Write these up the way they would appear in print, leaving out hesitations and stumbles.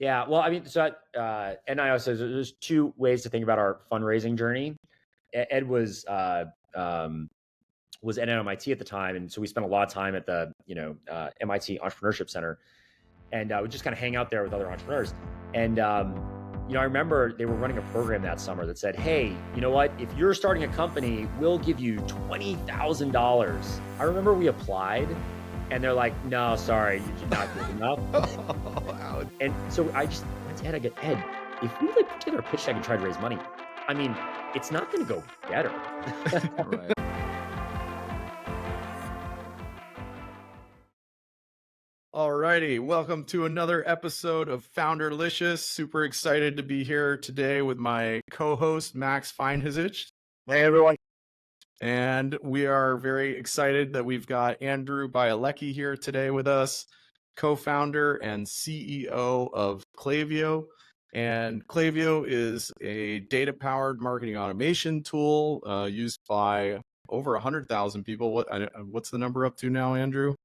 Yeah, well, I mean, and I also there's two ways to think about our fundraising journey. Ed was at MIT at the time, and so we spent a lot of time at the MIT Entrepreneurship Center, and we just kind of hang out there with other entrepreneurs. And I remember they were running a program that summer that said, "Hey, you know what? If you're starting a company, we'll give you $20,000." I remember we applied, and they're like, "No, sorry, you're not good enough." Ouch. And so I just went to Ed. I go, "Ed, if we put together a pitch deck and try to raise money, I mean, it's not going to go better." Right. Alrighty, welcome to another episode of Founderlicious. Super excited to be here today with my co-host Max Feinhizich. Hey, everyone. And we are very excited that we've got Andrew Bialecki here today with us, co-founder and CEO of Klaviyo. And Klaviyo is a data-powered marketing automation tool used by over 100,000 people. What's the number up to now, Andrew?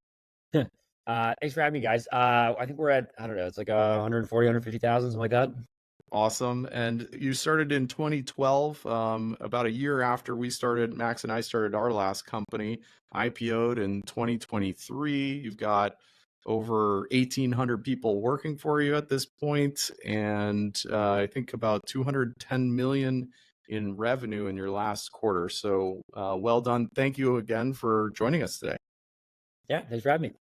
Thanks for having me, guys. I think we're at, I don't know, it's like 140, 150,000, something like that. Awesome. And you started in 2012, about a year after Max and I started our last company, IPO'd in 2023. You've got over 1,800 people working for you at this point, and I think about 210 million in revenue in your last quarter. So well done. Thank you again for joining us today. Yeah, thanks for having me.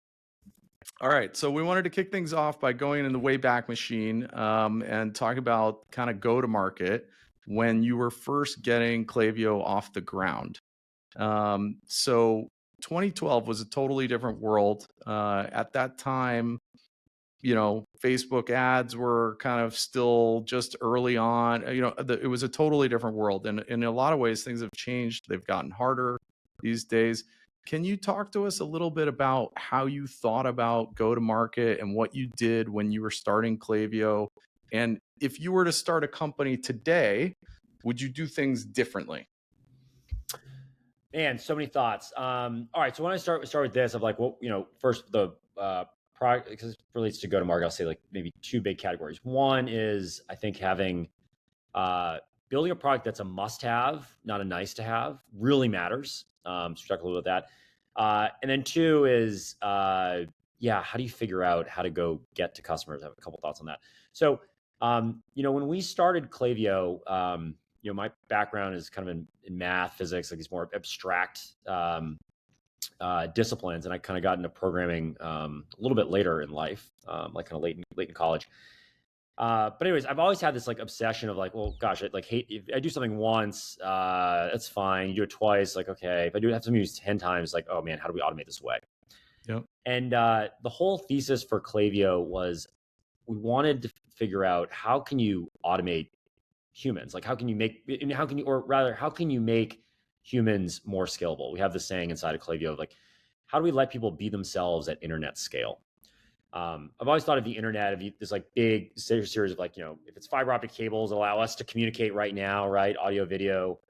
All right, so we wanted to kick things off by going in the Wayback Machine and talk about kind of go-to-market when you were first getting Klaviyo off the ground. So 2012 was a totally different world. At that time, Facebook ads were kind of still just early on. It was a totally different world. And in a lot of ways, things have changed. They've gotten harder these days. Can you talk to us a little bit about how you thought about go-to-market and what you did when you were starting Klaviyo? And if you were to start a company today, would you do things differently? Man, so many thoughts. All right, so when I start with this, of like, well, first the product, because it relates to go-to-market, I'll say like maybe two big categories. One is, I think, having building a product that's a must-have, not a nice-to-have, really matters. So we talk a little about that. And then two is, how do you figure out how to go get to customers? I have a couple thoughts on that. So, when we started Klaviyo, my background is kind of in math, physics, like these more abstract disciplines, and I kind of got into programming a little bit later in life, like kind of late in college. But anyways, I've always had this like obsession of like, well, gosh, if I do something once, that's fine. You do it twice, like, okay. If I have something used 10 times, like, oh man, how do we automate this away? Yep. And the whole thesis for Klaviyo was we wanted to figure out how can you automate humans? Like how can you make humans more scalable? We have this saying inside of Klaviyo of like, how do we let people be themselves at internet scale? I've always thought of the internet, of this like big series of like, if it's fiber optic cables allow us to communicate right now, right? Audio, video,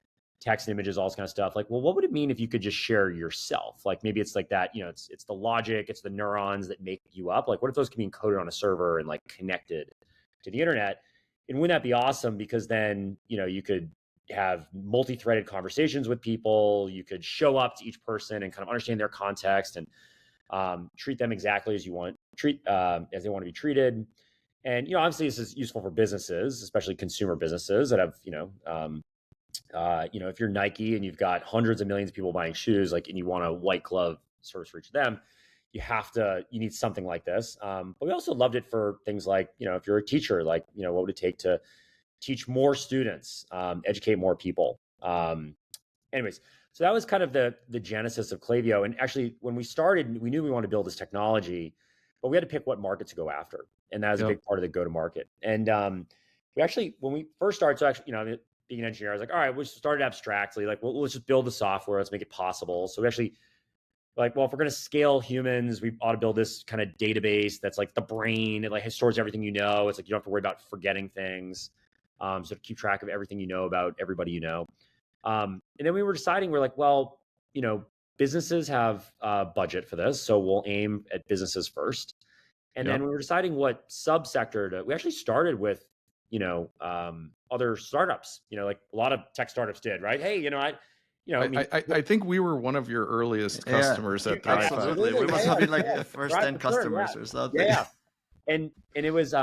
text, images, all this kind of stuff. Like, well, what would it mean if you could just share yourself? Like maybe it's like that, it's the logic, it's the neurons that make you up. Like what if those can be encoded on a server and like connected to the internet? And wouldn't that be awesome? Because then, you could have multi-threaded conversations with people. You could show up to each person and kind of understand their context and treat them exactly as you want, as they want to be treated. And, obviously this is useful for businesses, especially consumer businesses that have, if you're Nike and you've got hundreds of millions of people buying shoes, like, and you want a white glove service for each of them, you need something like this. But we also loved it for things like, if you're a teacher, like, what would it take to teach more students, educate more people? Anyways, so that was kind of the genesis of Klaviyo. And actually, when we started, we knew we wanted to build this technology, but we had to pick what market to go after. And that was a big part of the go-to-market. And we actually, when we first started, so actually, being an engineer, I was like, all right, we started abstractly, like, well, let's just build the software, let's make it possible. So we actually, like, well, if we're going to scale humans, we ought to build this kind of database that's like the brain. It like stores everything you know. It's like you don't have to worry about forgetting things. So to keep track of everything you know about everybody you know. And then we were deciding, we're like, well, businesses have a budget for this, so we'll aim at businesses first. And Yep. then we were deciding what subsector to, we actually started with, other startups, like a lot of tech startups did, right? Hey, I mean, I think we were one of your earliest Yeah, customers at Thrive. absolutely. We absolutely. must Yeah, have been yeah, like yeah. first Right, 10 for sure. Yeah. customers or Yeah. something. Yeah. And it was,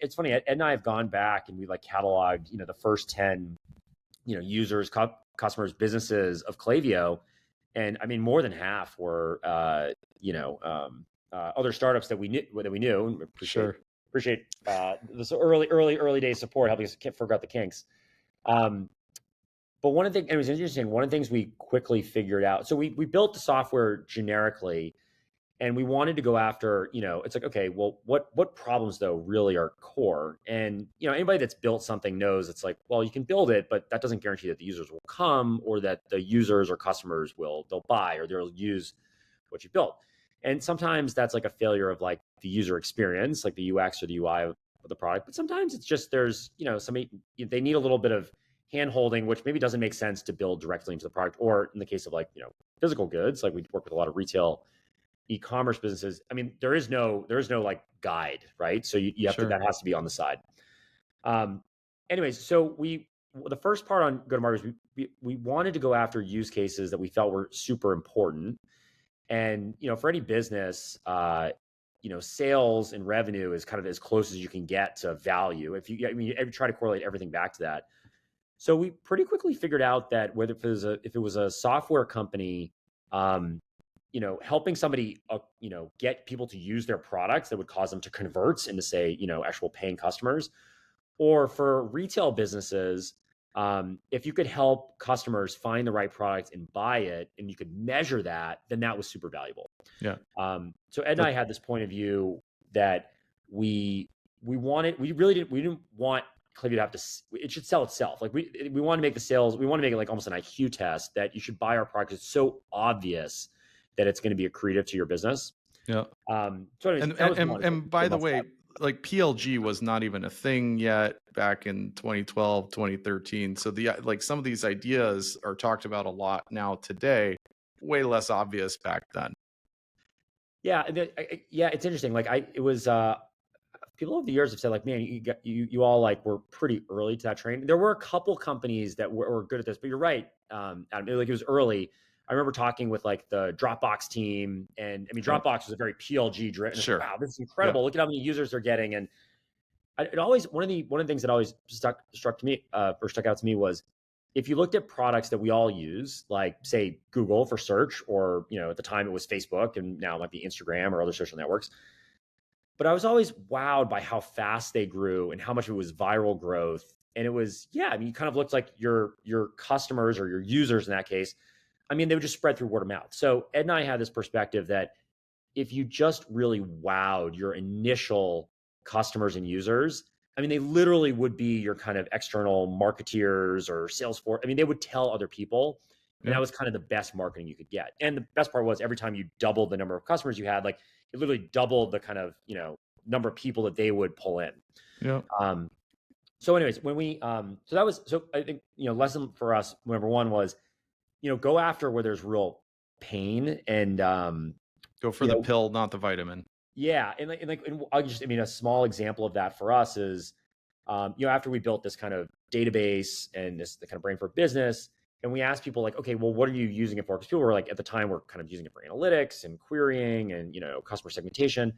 it's funny. Ed and I have gone back and we like cataloged, the first 10, users, customers, businesses of Klaviyo. And I mean, more than half were, other startups that we knew, and Sure. appreciate this early day support, helping us figure out the kinks. Um, but one of the things, it was interesting. One of the things we quickly figured out. So we built the software generically, and we wanted to go after, it's like, okay, well, what problems though really are core? And anybody that's built something knows it's like, well, you can build it, but that doesn't guarantee that the users will come, or that the users or customers they'll buy, or they'll use what you built. And sometimes that's like a failure of like the user experience, like the UX or the UI of the product. But sometimes it's just there's, somebody, they need a little bit of hand holding, which maybe doesn't make sense to build directly into the product. Or in the case of like, physical goods, like we work with a lot of retail e-commerce businesses. I mean, there is no like guide, right? So you have to, Sure. that has to be on the side. Anyways, so the first part on go-to-market is we wanted to go after use cases that we felt were super important. And, for any business, sales and revenue is kind of as close as you can get to value. You try to correlate everything back to that. So we pretty quickly figured out that whether if it was a software company, helping somebody, get people to use their products that would cause them to convert into, say, actual paying customers, or for retail businesses, if you could help customers find the right product and buy it, and you could measure that, then that was super valuable. Yeah. So Ed and I had this point of view that we didn't want Klaviyo to have to, it should sell itself. Like we want to make the sales, we want to make it like almost an IQ test that you should buy our product. It's so obvious that it's going to be accretive to your business. Yeah. So anyways, And by the way, like PLG was not even a thing yet back in 2012, 2013. So like some of these ideas are talked about a lot now today, way less obvious back then. Yeah. It's interesting. Like it was, people over the years have said like, man, you all like were pretty early to that train. There were a couple companies that were good at this, but you're right. Adam, like it was early. I remember talking with like the Dropbox team, and I mean, Dropbox was a very PLG driven. Sure. Wow, this is incredible. Look at how many users they're getting. And it always, one of the things that always stuck out to me was, if you looked at products that we all use, like say Google for search, or, at the time it was Facebook, and now it might be Instagram or other social networks. But I was always wowed by how fast they grew and how much of it was viral growth. And it was, I mean, you kind of looked like your customers, or your users in that case, I mean, they would just spread through word of mouth. So Ed and I had this perspective that if you just really wowed your initial customers and users, I mean, they literally would be your kind of external marketeers or Salesforce. I mean, they would tell other people. And that was kind of the best marketing you could get. And the best part was, every time you doubled the number of customers you had, like it literally doubled the kind of, number of people that they would pull in. Yeah. So anyways, when we, so I think, lesson for us, number one was, go after where there's real pain, and go for the pill, not the vitamin. Yeah. And a small example of that for us is, after we built this kind of database and the kind of brain for business, and we asked people like, okay, well, what are you using it for? Because people were like, at the time, we're kind of using it for analytics and querying and, customer segmentation.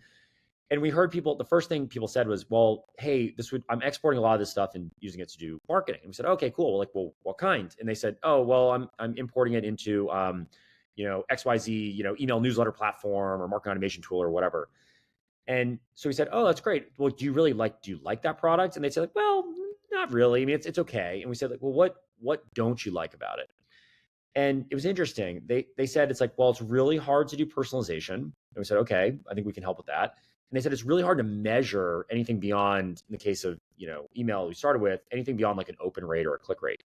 And we heard the first thing people said was, well, hey, I'm exporting a lot of this stuff and using it to do marketing. And we said, okay, cool. We're like, well, what kind? And they said, oh, well, I'm importing it into, XYZ, email newsletter platform or marketing automation tool or whatever. And so we said, oh, that's great. Well, do you like that product? And they said, like, well, not really. I mean, it's okay. And we said, like, well, what don't you like about it? And it was interesting. They said, it's like, well, it's really hard to do personalization. And we said, okay, I think we can help with that. And they said, it's really hard to measure anything beyond, in the case of, email we started with, anything beyond like an open rate or a click rate.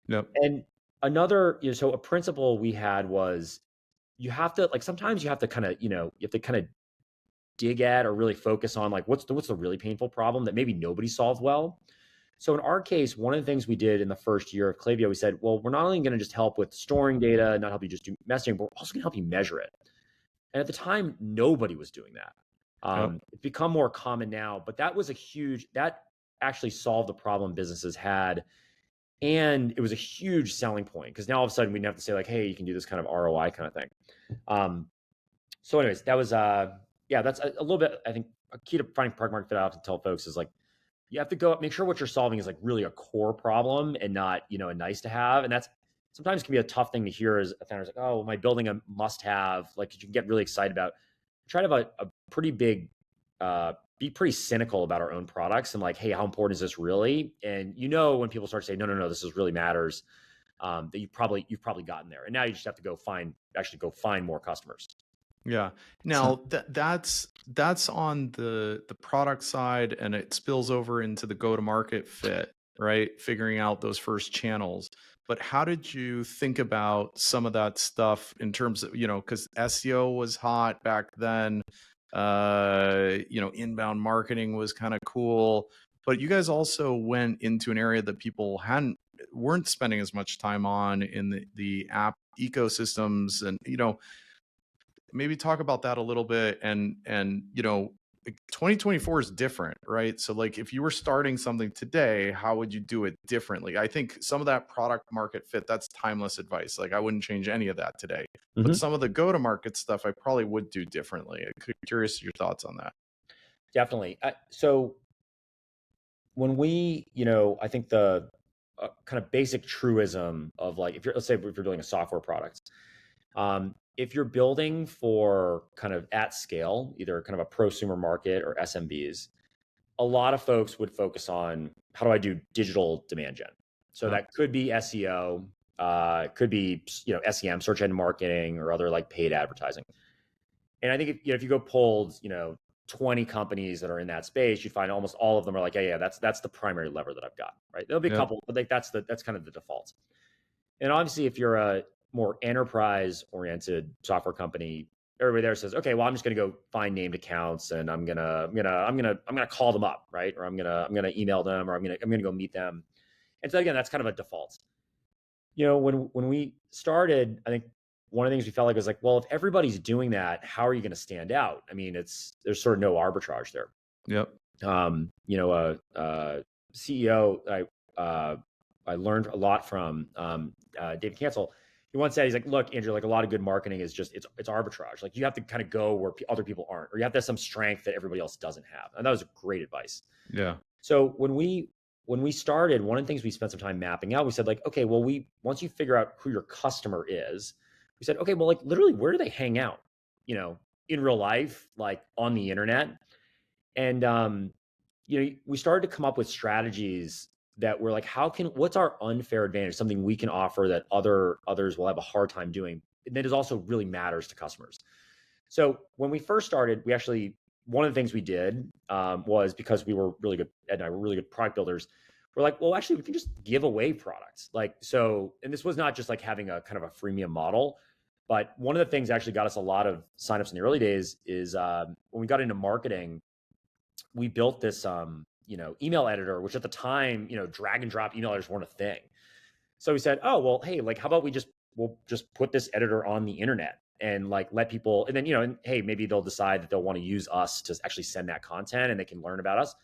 Yep. And another, so a principle we had was, you have to, like, sometimes you have to kind of, dig at or really focus on like, what's the really painful problem that maybe nobody solved well. So in our case, one of the things we did in the first year of Klaviyo, we said, well, we're not only going to just help with storing data, not help you just do messaging, but we're also going to help you measure it. And at the time, nobody was doing that. Yep. It's become more common now, but that actually solved the problem businesses had. And it was a huge selling point because now all of a sudden we didn't have to say like, hey, you can do this kind of ROI kind of thing. Um, so anyways, that was, yeah, that's a little bit, I think a key to finding product market fit I have to tell folks is like, you have to go make sure what you're solving is like really a core problem and not, a nice to have. And that's sometimes can be a tough thing to hear as a founder. It's like, oh, am I building a must have? Like you can get really excited about, try to have a pretty big, be pretty cynical about our own products and like, hey, how important is this really? And when people start saying, no, this is really matters, that you've probably gotten there. And now you just have to go find more customers. Yeah. Now that's on the product side, and it spills over into the go-to-market fit, right? Figuring out those first channels. But how did you think about some of that stuff in terms of, because SEO was hot back then, inbound marketing was kind of cool, but you guys also went into an area that people weren't spending as much time on in the app ecosystems, and maybe talk about that a little bit. And 2024 is different, right? So like if you were starting something today, how would you do it differently? I think some of that product market fit, that's timeless advice. Like I wouldn't change any of that today. But some of the go to market stuff I probably would do differently. I'm curious your thoughts on that. Definitely. So when I think the kind of basic truism of like, let's say if you're building a software product, if you're building for kind of at scale, either kind of a prosumer market or SMBs, a lot of folks would focus on how do I do digital demand gen? So that could be SEO, could be, SEM, search engine marketing, or other like paid advertising. And I think if you go polled, 20 companies that are in that space, you'd find almost all of them are like, yeah, that's the primary lever that I've got, right? There'll be a couple, but like that's kind of the default. And obviously, if you're a more enterprise-oriented software company, everybody there says, okay, well, I'm just going to go find named accounts and I'm gonna call them up, right? Or I'm gonna email them, or I'm gonna go meet them. And so again, that's kind of a default. When we started, I think one of the things we felt like was like, well, if everybody's doing that, how are you going to stand out? I mean, there's sort of no arbitrage there. Yep. CEO I learned a lot from, David Cancel. He once said, he's like, look, Andrew, like a lot of good marketing is just, it's arbitrage. Like you have to kind of go where other people aren't, or you have to have some strength that everybody else doesn't have. And that was great advice. Yeah. So when we started, one of the things we spent some time mapping out, we said like, okay, well, once you figure out who your customer is, we said, okay, well, like literally, where do they hang out? In real life, like on the internet. And we started to come up with strategies that were like, what's our unfair advantage? Something we can offer that others will have a hard time doing. And that is also really matters to customers. So when we first started, one of the things we did was, because we were really good, Ed and I were really good product builders. We're like, well, actually, we can just give away products. And this was not just like having a kind of a freemium model, but one of the things that actually got us a lot of signups in the early days is when we got into marketing, we built this, email editor, which at the time, drag and drop email editors weren't a thing. So we said, oh, well, hey, like, how about we'll just put this editor on the internet and like let people, and then, and hey, maybe they'll decide that they'll want to use us to actually send that content and they can learn about us.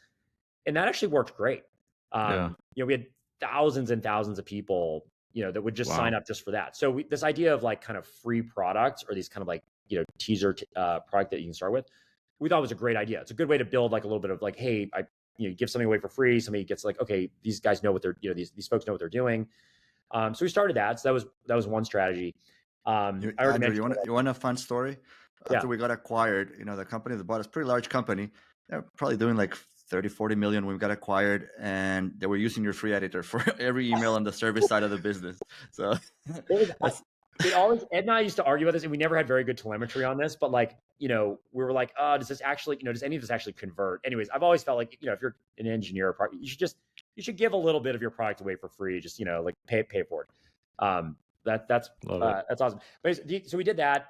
And that actually worked great. We had thousands and thousands of people, that would just sign up just for that. So this idea of like kind of free products, or these kind of like, teaser product that you can start with, we thought was a great idea. It's a good way to build like a little bit of like, hey, give something away for free. Somebody gets like, okay, these guys know what they're, these folks know what they're doing. So we started that. So that was one strategy. Andrew, you want a fun story? After Yeah. we got acquired, the company that bought us, pretty large company, they're probably doing like 30, 40 million when we got acquired, and they were using your free editor for every email on the service side of the business. So it always, Ed and I used to argue about this, and we never had very good telemetry on this, but like, we were like, does this actually, does any of this actually convert? Anyways, I've always felt like, if you're an engineer, you should give a little bit of your product away for free, just, like pay for it. That's awesome. So we did that.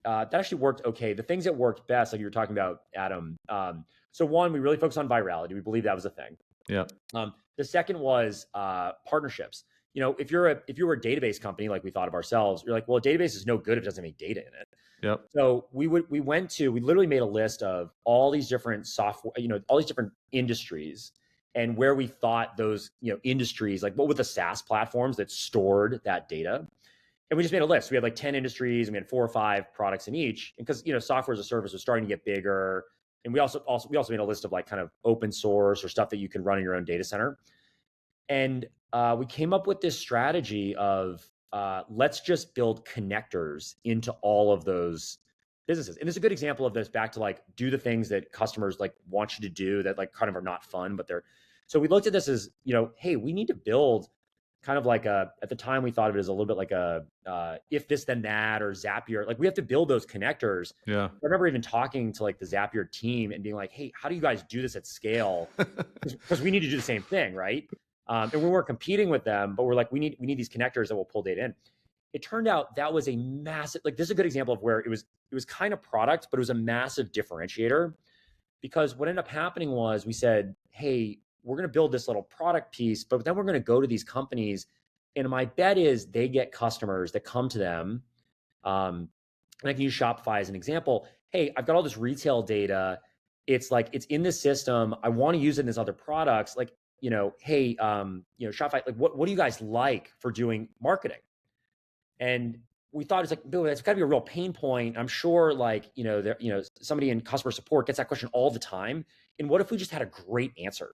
That actually worked okay. The things that worked best, like you were talking about, Adam. So one, we really focused on virality. We believe that was a thing. Yeah. The second was partnerships. If you were a database company, like we thought of ourselves, you're like, well, a database is no good if it doesn't have any data in it. Yep. So we literally made a list of all these different software, all these different industries and where we thought those, industries, like what were the SaaS platforms that stored that data. And we just made a list. We had like 10 industries and we had 4 or 5 products in each. And because, software as a service was starting to get bigger. And we also made a list of like kind of open source or stuff that you can run in your own data center. And we came up with this strategy of let's just build connectors into all of those businesses. And it's a good example of this back to like do the things that customers like want you to do that like kind of are not fun, but they're. So we looked at this as, hey, we need to build kind of like at the time we thought of it as a little bit like a if this then that or Zapier. Like we have to build those connectors. Yeah. I remember even talking to like the Zapier team and being like, hey, how do you guys do this at scale? Because we need to do the same thing, right? And we weren't competing with them, but we're like, we need these connectors that will pull data in. It turned out that was a massive, like this is a good example of where it was kind of product, but it was a massive differentiator. Because what ended up happening was we said, hey, we're going to build this little product piece, but then we're going to go to these companies. And my bet is they get customers that come to them. And I can use Shopify as an example. Hey, I've got all this retail data. It's like, it's in this system. I want to use it in these other products. Like, hey, Shopify, like what do you guys like for doing marketing? And we thought it's like, Bill, that's got to be a real pain point. I'm sure like, somebody in customer support gets that question all the time. And what if we just had a great answer?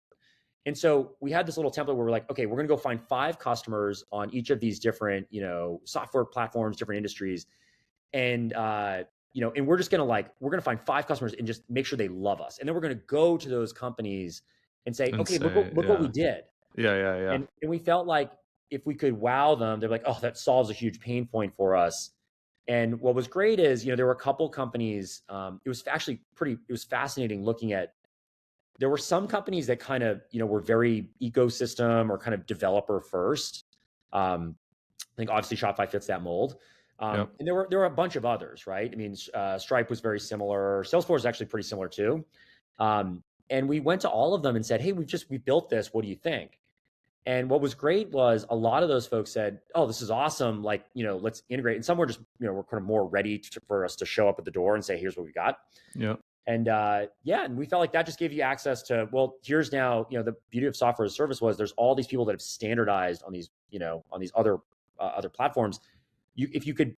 And so we had this little template where we're like, okay, we're going to go find 5 customers on each of these different, software platforms, different industries. And, and we're just going to we're going to find 5 customers and just make sure they love us. And then we're going to go to those companies and say, okay, look what we did. Yeah. And we felt like if we could wow them, they're like, oh, that solves a huge pain point for us. And what was great is, there were a couple companies, it was fascinating looking at, there were some companies that kind of, were very ecosystem or kind of developer first. I think obviously Shopify fits that mold. Yep. And there were a bunch of others, right? I mean, Stripe was very similar. Salesforce is actually pretty similar too. And we went to all of them and said, hey, we built this. What do you think? And what was great was a lot of those folks said, oh, this is awesome. Like, let's integrate. And some were just, we're kind of more ready for us to show up at the door and say, here's what we got. Yeah. And and we felt like that just gave you access to, well, here's now, the beauty of software as a service was there's all these people that have standardized on these, on these other platforms. If you could,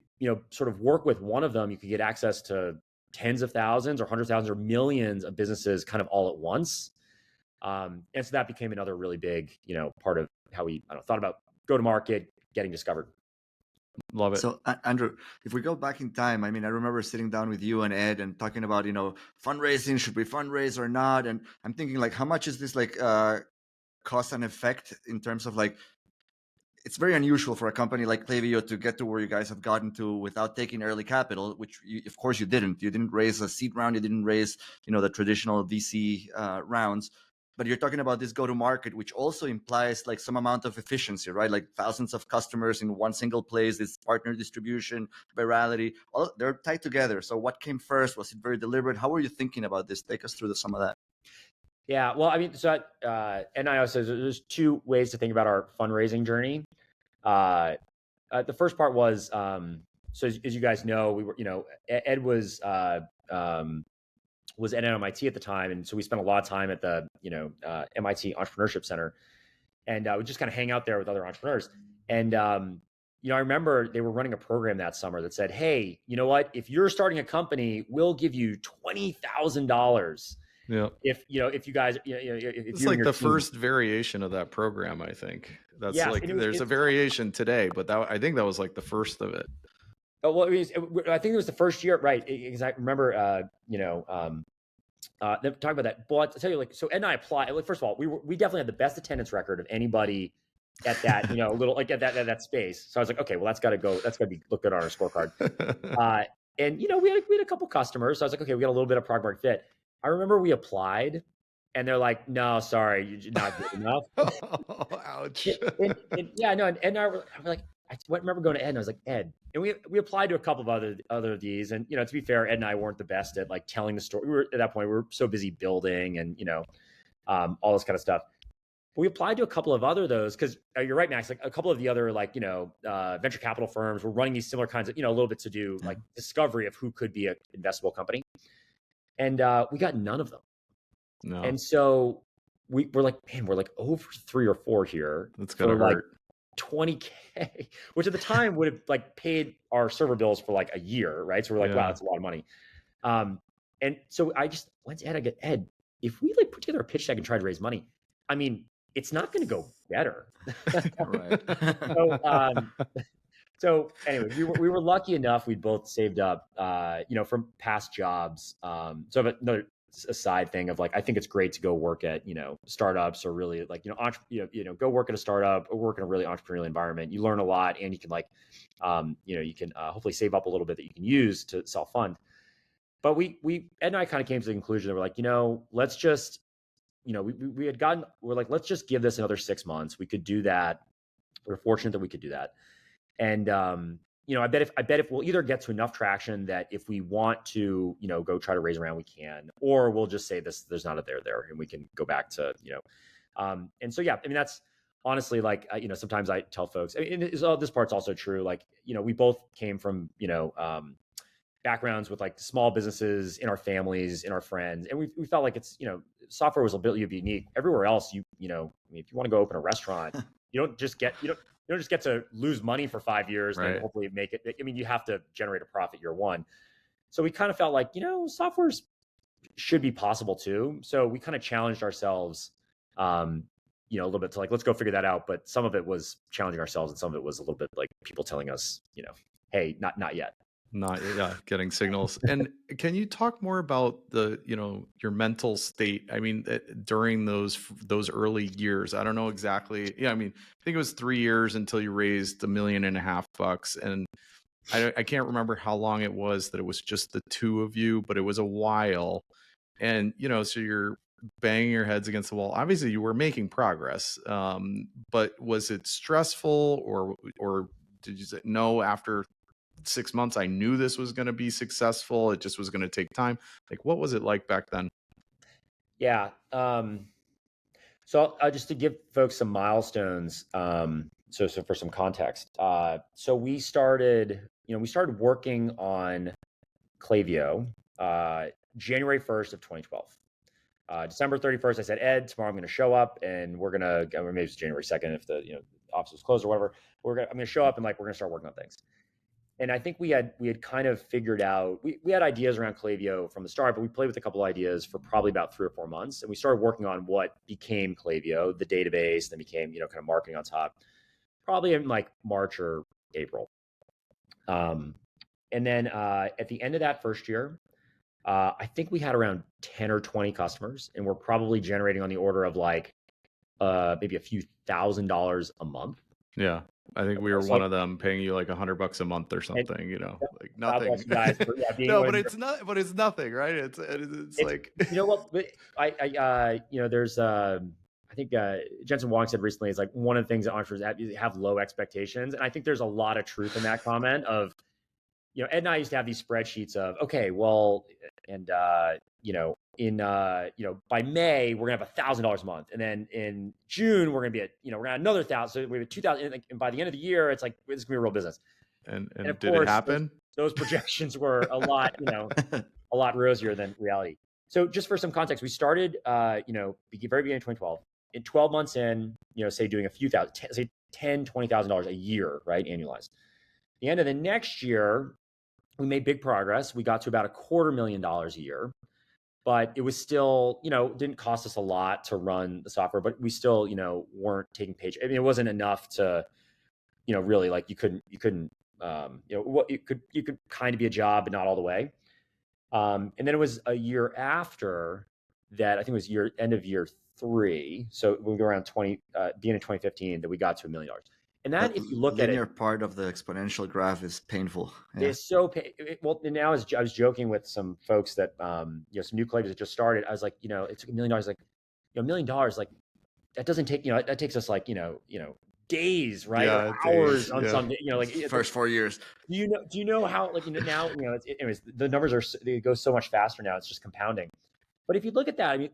sort of work with one of them, you could get access to tens of thousands or hundreds of thousands or millions of businesses kind of all at once. And so that became another really big, part of how we thought about go to market, getting discovered. Love it. So Andrew, if we go back in time, I mean, I remember sitting down with you and Ed and talking about, fundraising, should we fundraise or not? And I'm thinking like, how much is this like cause and effect in terms of like, it's very unusual for a company like Klaviyo to get to where you guys have gotten to without taking early capital, which of course you didn't. You didn't raise a seed round. You didn't raise, the traditional VC rounds. But you're talking about this go-to-market, which also implies like some amount of efficiency, right? Like thousands of customers in one single place, this partner distribution, virality, all they're tied together. So what came first? Was it very deliberate? How were you thinking about this? Take us through some of that. Yeah, well, I mean, so NIO says there's 2 ways to think about our fundraising journey. The first part was, so as you guys know, we were, Ed was at MIT at the time. And so we spent a lot of time at the, MIT Entrepreneurship Center. And we just kind of hang out there with other entrepreneurs. And, I remember they were running a program that summer that said, hey, you know what? If you're starting a company, we'll give you $20,000. Yeah. If you guys, if it's you like the team. first variation of that program, I think. That's there's a variation today, but I think that was like the first of it. Oh, well, I think it was the first year, right? Because I remember, talking about that. But I'll tell you, so Ed and I applied. Like, first of all, we definitely had the best attendance record of anybody at that, little like at that space. So I was like, okay, well, that's got to go. That's got to be looked good on our scorecard. And we had a couple customers. So I was like, okay, we got a little bit of product market fit. I remember we applied, and they're like, no, sorry, you're not good enough. Oh, ouch. And I were like, I remember going to Ed and I was like, Ed, and we applied to a couple of other of these. And, to be fair, Ed and I weren't the best at like telling the story. At that point, we were so busy building and, all this kind of stuff. we applied to a couple of other those because you're right, Max. Like a couple of the other like venture capital firms were running these similar kinds of a little bit to do like discovery of who could be an investable company, and we got none of them. No. And so we're like, man, we're like over 3 or 4 here. That's gonna like hurt. $20K, which at the time would have like paid our server bills for like a year, right? So we're like, wow, that's a lot of money. And so I just went to Ed. I go, Ed, if we like put together a pitch deck and try to raise money, I mean, it's not going to go better. Right. So anyway, we were lucky enough. We'd both saved up, from past jobs. So I have another a side thing of like, I think it's great to go work at, startups or really like, go work at a startup or work in a really entrepreneurial environment. You learn a lot and you can like, you can hopefully save up a little bit that you can use to self-fund. But Ed and I kind of came to the conclusion that we're like, let's just, we're like, let's just give this another 6 months. We could do that. We're fortunate that we could do that. And, I bet if we'll either get to enough traction that if we want to, go try to raise around, we can, or we'll just say there's not a there, and we can go back to, and so, yeah, I mean, that's honestly like, sometimes I tell folks, I mean, this part's also true. Like, we both came from, backgrounds with like small businesses in our families, in our friends. And we felt like it's, software was a bit unique. Everywhere else, if you want to go open a restaurant, you don't just get to lose money for 5 years and then hopefully make it. I mean, you have to generate a profit year one. So we kind of felt like, software should be possible too. So we kind of challenged ourselves, a little bit to like, let's go figure that out. But some of it was challenging ourselves and some of it was a little bit like people telling us, hey, not yet. Getting signals. And can you talk more about the your mental state? I mean, during those early years, I don't know exactly. I mean, I think it was 3 years until you raised $1.5 million, and I can't remember how long it was that it was just the two of you, but it was a while. And so you're banging your heads against the wall. Obviously you were making progress, but was it stressful, or did you say no after 6 months, I knew this was going to be successful, it just was going to take time? Like, what was it like back then? Yeah. So just to give folks some milestones, so for some context, so we started working on Klaviyo January 1st of 2012. December 31st, I said, Ed, tomorrow I'm going to show up and we're going to, maybe it's January 2nd if the office was closed or whatever. I'm going to show up and like we're going to start working on things. And I think we had kind of figured out, we had ideas around Klaviyo from the start, but we played with a couple of ideas for probably about 3 or 4 months. And we started working on what became Klaviyo, the database, then became, kind of marketing on top, probably in like March or April. And then at the end of that first year, I think we had around 10 or 20 customers, and we're probably generating on the order of like maybe a few $1,000s a month. Yeah. I think we were one of them, paying you like $100 a month or something, like nothing. No, but it's not. But it's nothing, right? It's like what? But there's I think Jensen Wong said recently, is like one of the things that entrepreneurs have low expectations, and I think there's a lot of truth in that comment. Of Ed and I used to have these spreadsheets of okay, well, and by May we're gonna have $1,000 a month, and then in June we're gonna be at we're gonna have another 1,000, so we have 2,000, and by the end of the year it's like this is gonna be a real business. And of did course, it happen? Those projections were a lot a lot rosier than reality. So just for some context, we started very beginning of 2012. In 12 months in, say doing a few thousand, say $10,000, $20,000 a year, right, annualized. At the end of the next year, we made big progress. We got to about $250,000 a year. But it was still, didn't cost us a lot to run the software, but we still, weren't taking paycheck. I mean, it wasn't enough to, really like you couldn't, you could kind of be a job, but not all the way. And then it was a year after that, I think it was end of year 3. So we go around beginning of 2015 that we got to $1 million. And that, if you look at it, linear part of the exponential graph is painful. Yeah. It's so well. And now, I was joking with some folks that some new Klaviyo that just started. I was like, it took $1 million. Like, $1 million, like that doesn't take that takes us like days, right? Yeah, or hours on some like first 4 years. Do you know how now anyways the numbers they go so much faster now. It's just compounding. But if you look at that, I mean,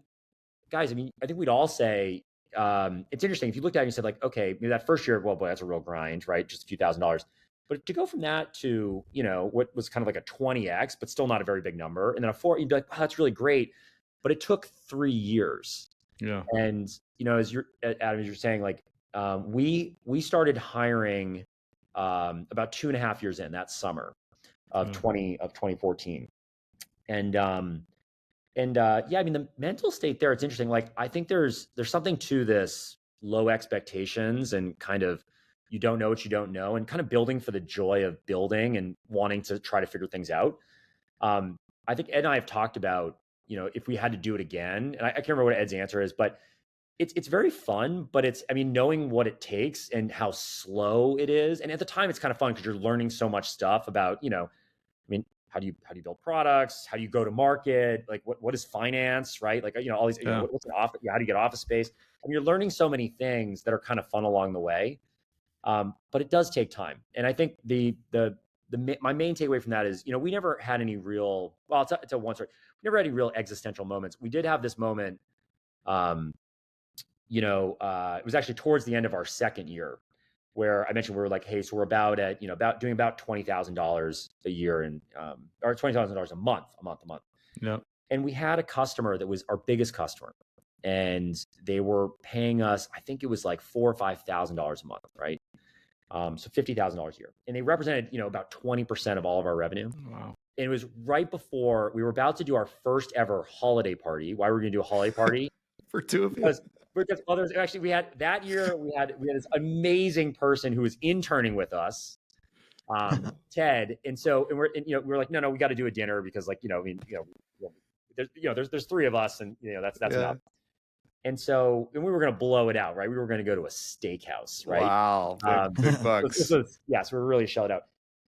guys, I think we'd all say it's interesting. If you looked at it and you said like, okay, maybe that first year, well, boy, that's a real grind, right? Just a few $1,000s. But to go from that to, what was kind of like a 20x, but still not a very big number. And then a 4, you'd be like, wow, that's really great. But it took 3 years. Yeah. And, as Adam, as you're saying, like, we started hiring about 2.5 years in that summer of 2014. And yeah, I mean, the mental state there, it's interesting. Like, I think there's something to this low expectations and kind of, you don't know what you don't know, and kind of building for the joy of building and wanting to try to figure things out. I think Ed and I have talked about, if we had to do it again, and I can't remember what Ed's answer is, but it's very fun, but knowing what it takes and how slow it is. And at the time it's kind of fun because you're learning so much stuff about, how do you build products? How do you go to market? Like what is finance, right? Like, all these, what's an office? How do you get office space? You're learning so many things that are kind of fun along the way. But it does take time. And I think my main takeaway from that is, we never had any real, well, it's a one story. We never had any real existential moments. We did have this moment, it was actually towards the end of our second year where I mentioned we were like, hey, so we're about doing about $20,000 a year and or $20,000 a month. Yeah. And we had a customer that was our biggest customer, and they were paying us, I think it was like $4,000 or $5,000 a month, right? So $50,000 a year, and they represented about 20% of all of our revenue. Wow. And it was right before we were about to do our first ever holiday party. Why were we going to do a holiday party? For two of you. Because others, actually, we had this amazing person who was interning with us, Ted. And we're like, no, we got to do a dinner because there's 3 of us, and that's enough. And so, we were going to blow it out, right? We were going to go to a steakhouse, right? Wow, big bucks. So we're really shelled out.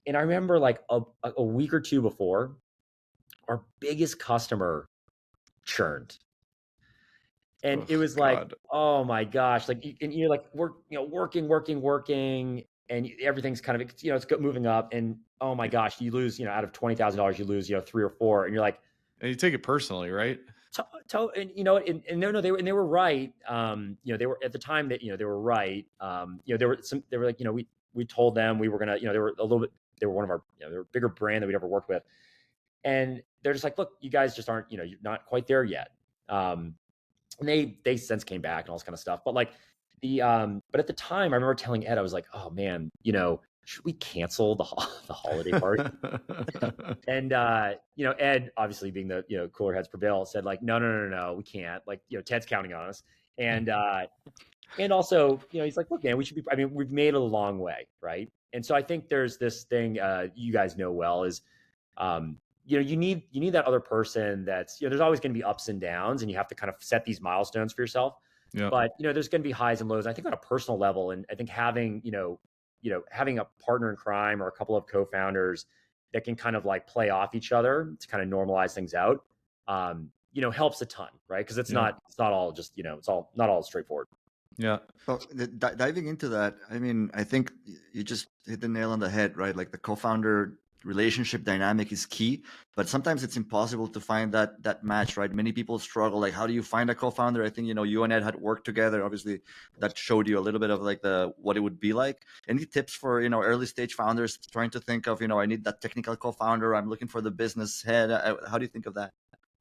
And I remember like a week or two before, our biggest customer churned. And it was like, God. Oh my gosh. Like, and you're like, we're, working, and everything's kind of, it's moving up. And oh my gosh, you lose, out of $20,000, you lose, 3 or 4. And you're like, and you take it personally, right? And no, they were right. They were at the time that, they were right. They were like, we told them we were going to, they were one of our, they were a bigger brand that we'd ever worked with. And they're just like, look, you guys just aren't, you're not quite there yet. And they since came back and all this kind of stuff. But like but at the time I remember telling Ed, I was like, oh man, should we cancel the holiday party? And Ed, obviously being the cooler heads prevail, said like, no, we can't. Like, Ted's counting on us. And also, he's like, look, man, we've made it a long way, right? And so I think there's this thing you guys know well is you need that other person that's, there's always going to be ups and downs, and you have to kind of set these milestones for yourself. Yeah. But, there's going to be highs and lows. I think on a personal level, and I think having, having a partner in crime or a couple of co-founders that can kind of like play off each other to kind of normalize things out, helps a ton, right? Because it's not all just, it's not all straightforward. Yeah. So diving into that, I think you just hit the nail on the head, right? Like the co-founder relationship dynamic is key, but sometimes it's impossible to find that match, right? Many people struggle. Like, how do you find a co-founder? I think, you and Ed had worked together. Obviously, that showed you a little bit of like what it would be like. Any tips for, early stage founders trying to think of, I need that technical co-founder. I'm looking for the business head. How do you think of that?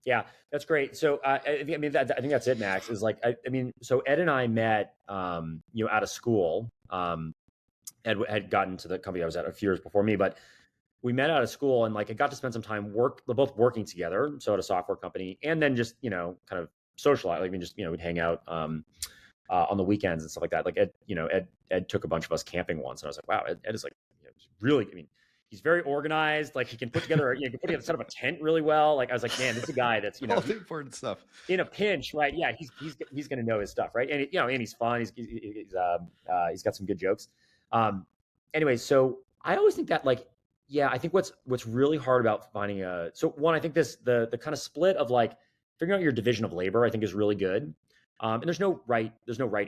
Yeah, that's great. So I think that's it, Max. Is like so Ed and I met out of school. Ed had gotten to the company I was at a few years before me, but we met out of school, and like I got to spend some time both working together. So at a software company, and then just kind of socialize. Like we'd hang out on the weekends and stuff like that. Like Ed took a bunch of us camping once, and I was like, wow, Ed is like really. He's very organized. Like he can put together, set up a tent really well. Like I was like, man, this is a guy that's all the important stuff in a pinch, right? Yeah, he's going to know his stuff, right? And and he's fun. He's got some good jokes. Anyway, so I always think that like, yeah, I think what's really hard about finding I think the kind of split of like figuring out your division of labor, I think is really good. And there's no right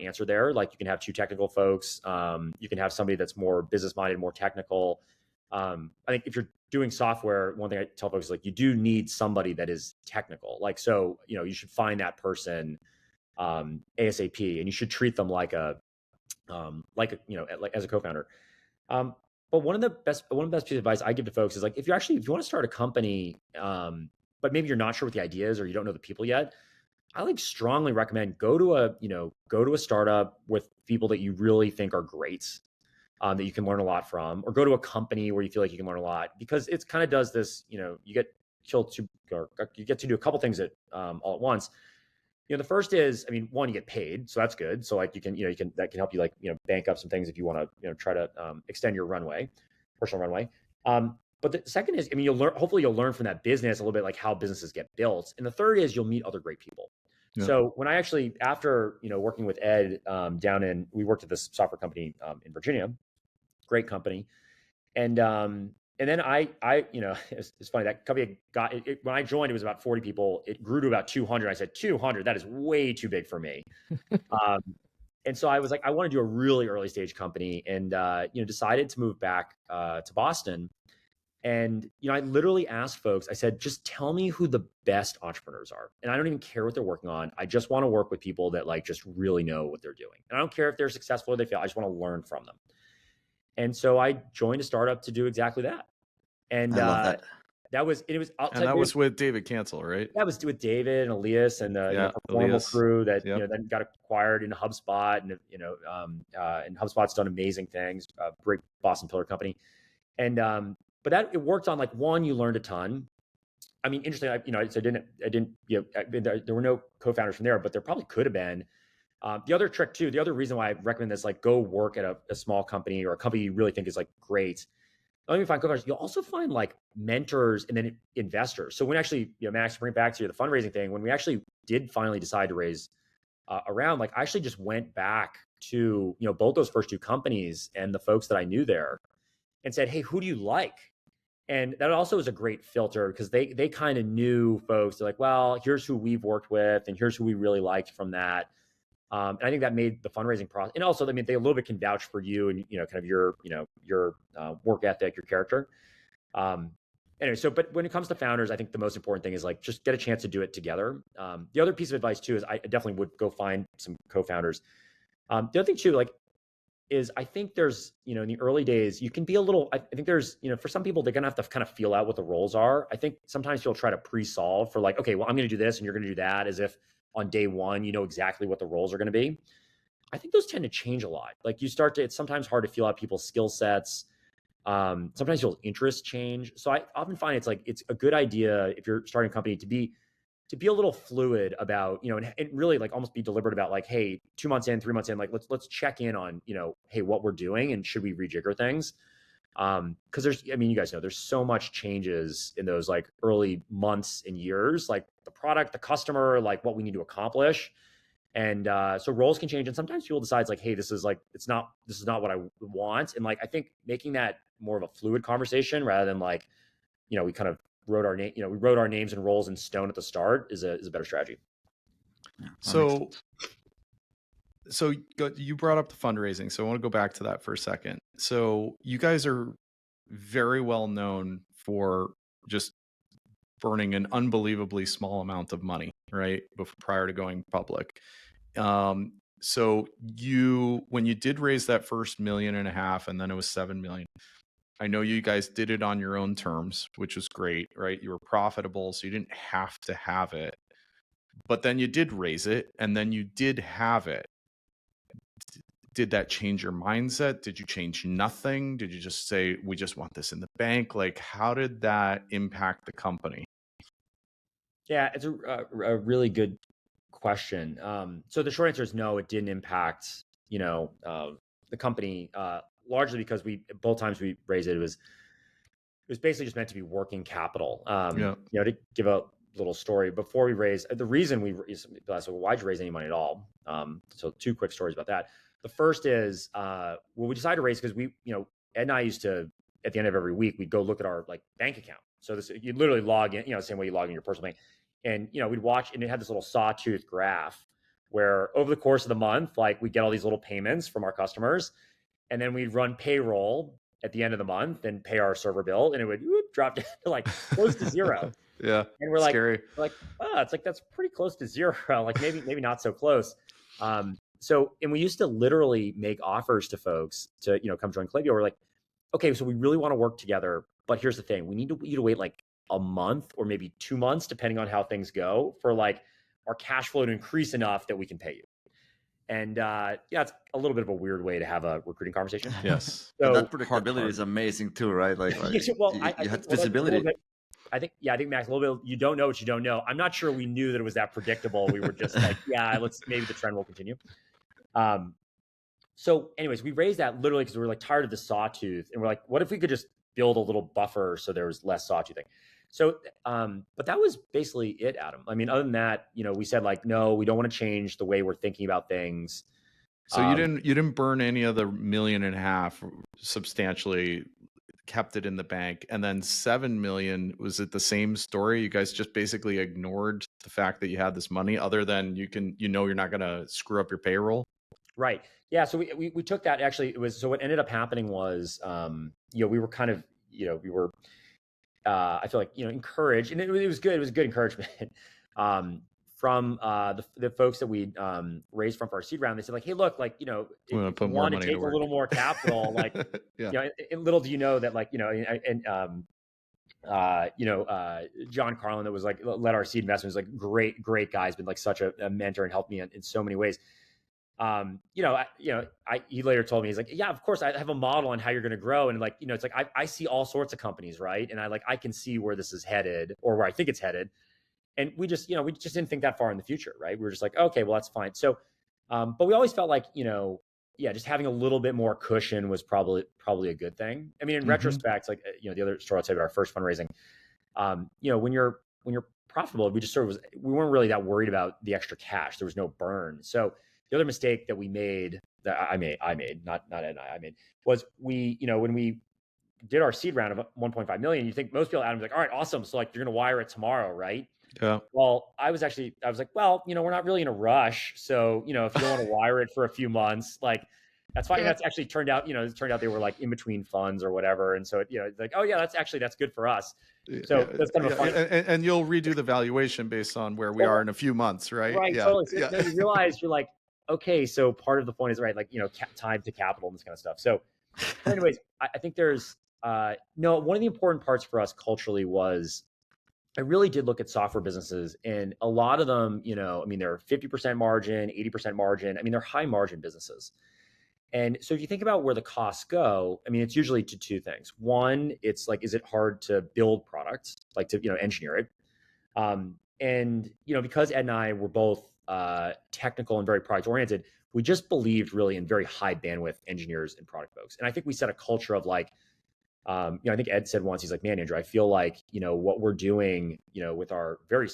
answer there. Like you can have 2 technical folks. You can have somebody that's more business minded, more technical. I think if you're doing software, one thing I tell folks is like, you do need somebody that is technical. Like, so, you should find that person ASAP, and you should treat them like like as a co-founder. But one of the best pieces of advice I give to folks is like, if you want to start a company, but maybe you're not sure what the idea is or you don't know the people yet, I like strongly recommend go to a startup with people that you really think are great, that you can learn a lot from, or go to a company where you feel like you can learn a lot, because it's kind of does this, you get to do a couple things all at once. The first is, I mean, one, you get paid, so that's good. So like that can help you bank up some things if you want to try to extend your personal runway. But the second is, I mean, hopefully you'll learn from that business a little bit, like how businesses get built. And the third is you'll meet other great people. Yeah. So when I actually, after working with Ed we worked at this software company in Virginia, great company, and then it's funny, that company when I joined, it was about 40 people. It grew to about 200. I said, 200, that is way too big for me. And so I was like, I want to do a really early stage company, and decided to move back to Boston. And I literally asked folks, I said, just tell me who the best entrepreneurs are. And I don't even care what they're working on. I just want to work with people that like just really know what they're doing. And I don't care if they're successful or they fail. I just want to learn from them. And so I joined a startup to do exactly that. And I love that. that was with David Cancel, right? That was with David and Elias and the Performable crew that then got acquired into HubSpot, and and HubSpot's done amazing things. Great Boston Pillar company, and but that it worked on, like, one, you learned a ton. I mean, interesting. There were no co-founders from there, but there probably could have been. The other trick too, the other reason why I recommend this, like, go work at a small company or a company you really think is like great. Not only find co-founders, you'll also find like mentors and then investors. So when actually, Max, bring it back to the fundraising thing, when we actually did finally decide to raise a round, like, I actually just went back to, both those first two companies and the folks that I knew there and said, hey, who do you like? And that also is a great filter, because they kind of knew folks. They're like, well, here's who we've worked with and here's who we really liked from that. And I think that made the fundraising process, and also, I mean, they a little bit can vouch for you and kind of your work ethic, your character. Anyway, but when it comes to founders, I think the most important thing is, like, just get a chance to do it together. The other piece of advice too is I definitely would go find some co-founders. The other thing too, like, is I think there's, in the early days, you can be a little, I think there's, for some people, they're going to have to kind of feel out what the roles are. I think sometimes you'll try to pre-solve for, like, okay, well, I'm going to do this and you're going to do that, as if on day one, exactly what the roles are going to be. I think those tend to change a lot. Like, it's sometimes hard to feel out people's skill sets. Sometimes people's interests change. So I often find it's a good idea, if you're starting a company, to be a little fluid about, and really, like, almost be deliberate about, like, hey, 2 months in, 3 months in, like, let's check in on, hey, what we're doing and should we rejigger things? Because you guys know, there's so much changes in those, like, early months and years, like the product, the customer, like what we need to accomplish. And so roles can change, and sometimes people decide, like, hey, this is not what I want. And, like, I think making that more of a fluid conversation, rather than, like, we kind of wrote our names and roles in stone at the start, is a better strategy. So you brought up the fundraising, so I want to go back to that for a second. So you guys are very well known for just burning an unbelievably small amount of money, right, prior to going public. So when you did raise that first $1.5 million, and then it was $7 million, I know you guys did it on your own terms, which was great, right? You were profitable, so you didn't have to have it. But then you did raise it, and then you did have it. Did that change your mindset? Did you change nothing? Did you just say, we just want this in the bank? Like, how did that impact the company? Yeah, it's a really good question. So the short answer is no, it didn't impact, the company, largely because both times we raised it, it was basically just meant to be working capital. To give a little story, before we raised, the reason so why'd you raise any money at all? So two quick stories about that. The first is, we decided to raise because Ed and I used to, at the end of every week, we'd go look at our, like, bank account. So you literally log in, the same way you log in your personal bank. And, we'd watch, and it had this little sawtooth graph where over the course of the month, like, we get all these little payments from our customers, and then we'd run payroll. at the end of the month and pay our server bill, and it would drop down to like close to zero. Yeah, And scary. we're like, oh, it's like that's pretty close to zero. Like maybe not so close. And we used to literally make offers to folks to come join Klaviyo. We're like, okay, so we really want to work together, but here's the thing: we need you to wait like a month or maybe 2 months, depending on how things go, for like our cash flow to increase enough that we can pay you. And it's a little bit of a weird way to have a recruiting conversation. Yes. But So that predictability is amazing too, right? Like well, you had visibility. I think Max, a little bit, you don't know what you don't know. I'm not sure we knew that it was that predictable. We were just like, maybe the trend will continue. So anyways, we raised that literally because we were like tired of the sawtooth, and we're like, what if we could just build a little buffer so there was less sawtoothing? So, but that was basically it, Adam. I mean, other than that, we said like, no, we don't want to change the way we're thinking about things. So you didn't burn any of the $1.5 million substantially, kept it in the bank, and then 7 million, was it the same story? You guys just basically ignored the fact that you had this money, other than you're not going to screw up your payroll? Right. Yeah. So we took that. Actually, it was, so what ended up happening was, we were kind of, we were, I feel like, encouraged, and it was good. It was good encouragement from the folks that we raised from for our seed round. They said like, hey, look, like, We're gonna if put you more want to money take to a work. little more capital, like, Yeah. and little do you know that, like, John Carlin, that was like led our seed investment, was like great guy. He's been like such a mentor and helped me in so many ways. He later told me, he's like, yeah, of course I have a model on how you're going to grow. And like, it's like, I see all sorts of companies. Right. And I can see where this is headed, or where I think it's headed. And we just didn't think that far in the future. Right. We were just like, okay, well, that's fine. So, but we always felt like, just having a little bit more cushion was probably a good thing. I mean, in retrospect, like, the other story I'll tell you about our first fundraising, when you're profitable, we weren't really that worried about the extra cash. There was no burn. So the other mistake that we made, that I made, not Ed and I made, was when we did our seed round of 1.5 million, you think most people, Adam's like, all right, awesome. So like, you're going to wire it tomorrow, right? Yeah. Well, I was like, well, we're not really in a rush. So, if you don't want to wire it for a few months, like, that's fine. And that's actually turned out they were like in between funds or whatever. And so it's like, oh yeah, that's good for us. So that's kind of a fun. And you'll redo the valuation based on where we are in a few months, right? Right. Yeah. Totally. So you realize, you're like, okay, so part of the point is, right, like, time to capital and this kind of stuff. So anyways, I think there's, one of the important parts for us culturally was, I really did look at software businesses, and a lot of them, they're 50% margin, 80% margin. They're high margin businesses. And so if you think about where the costs go, it's usually to two things. One, it's like, is it hard to build products, like to, engineer it? And, because Ed and I were both technical and very product oriented, we just believed really in very high bandwidth engineers and product folks. And I think we set a culture of like, I think Ed said once, he's like, man, Andrew, I feel like, what we're doing, with our very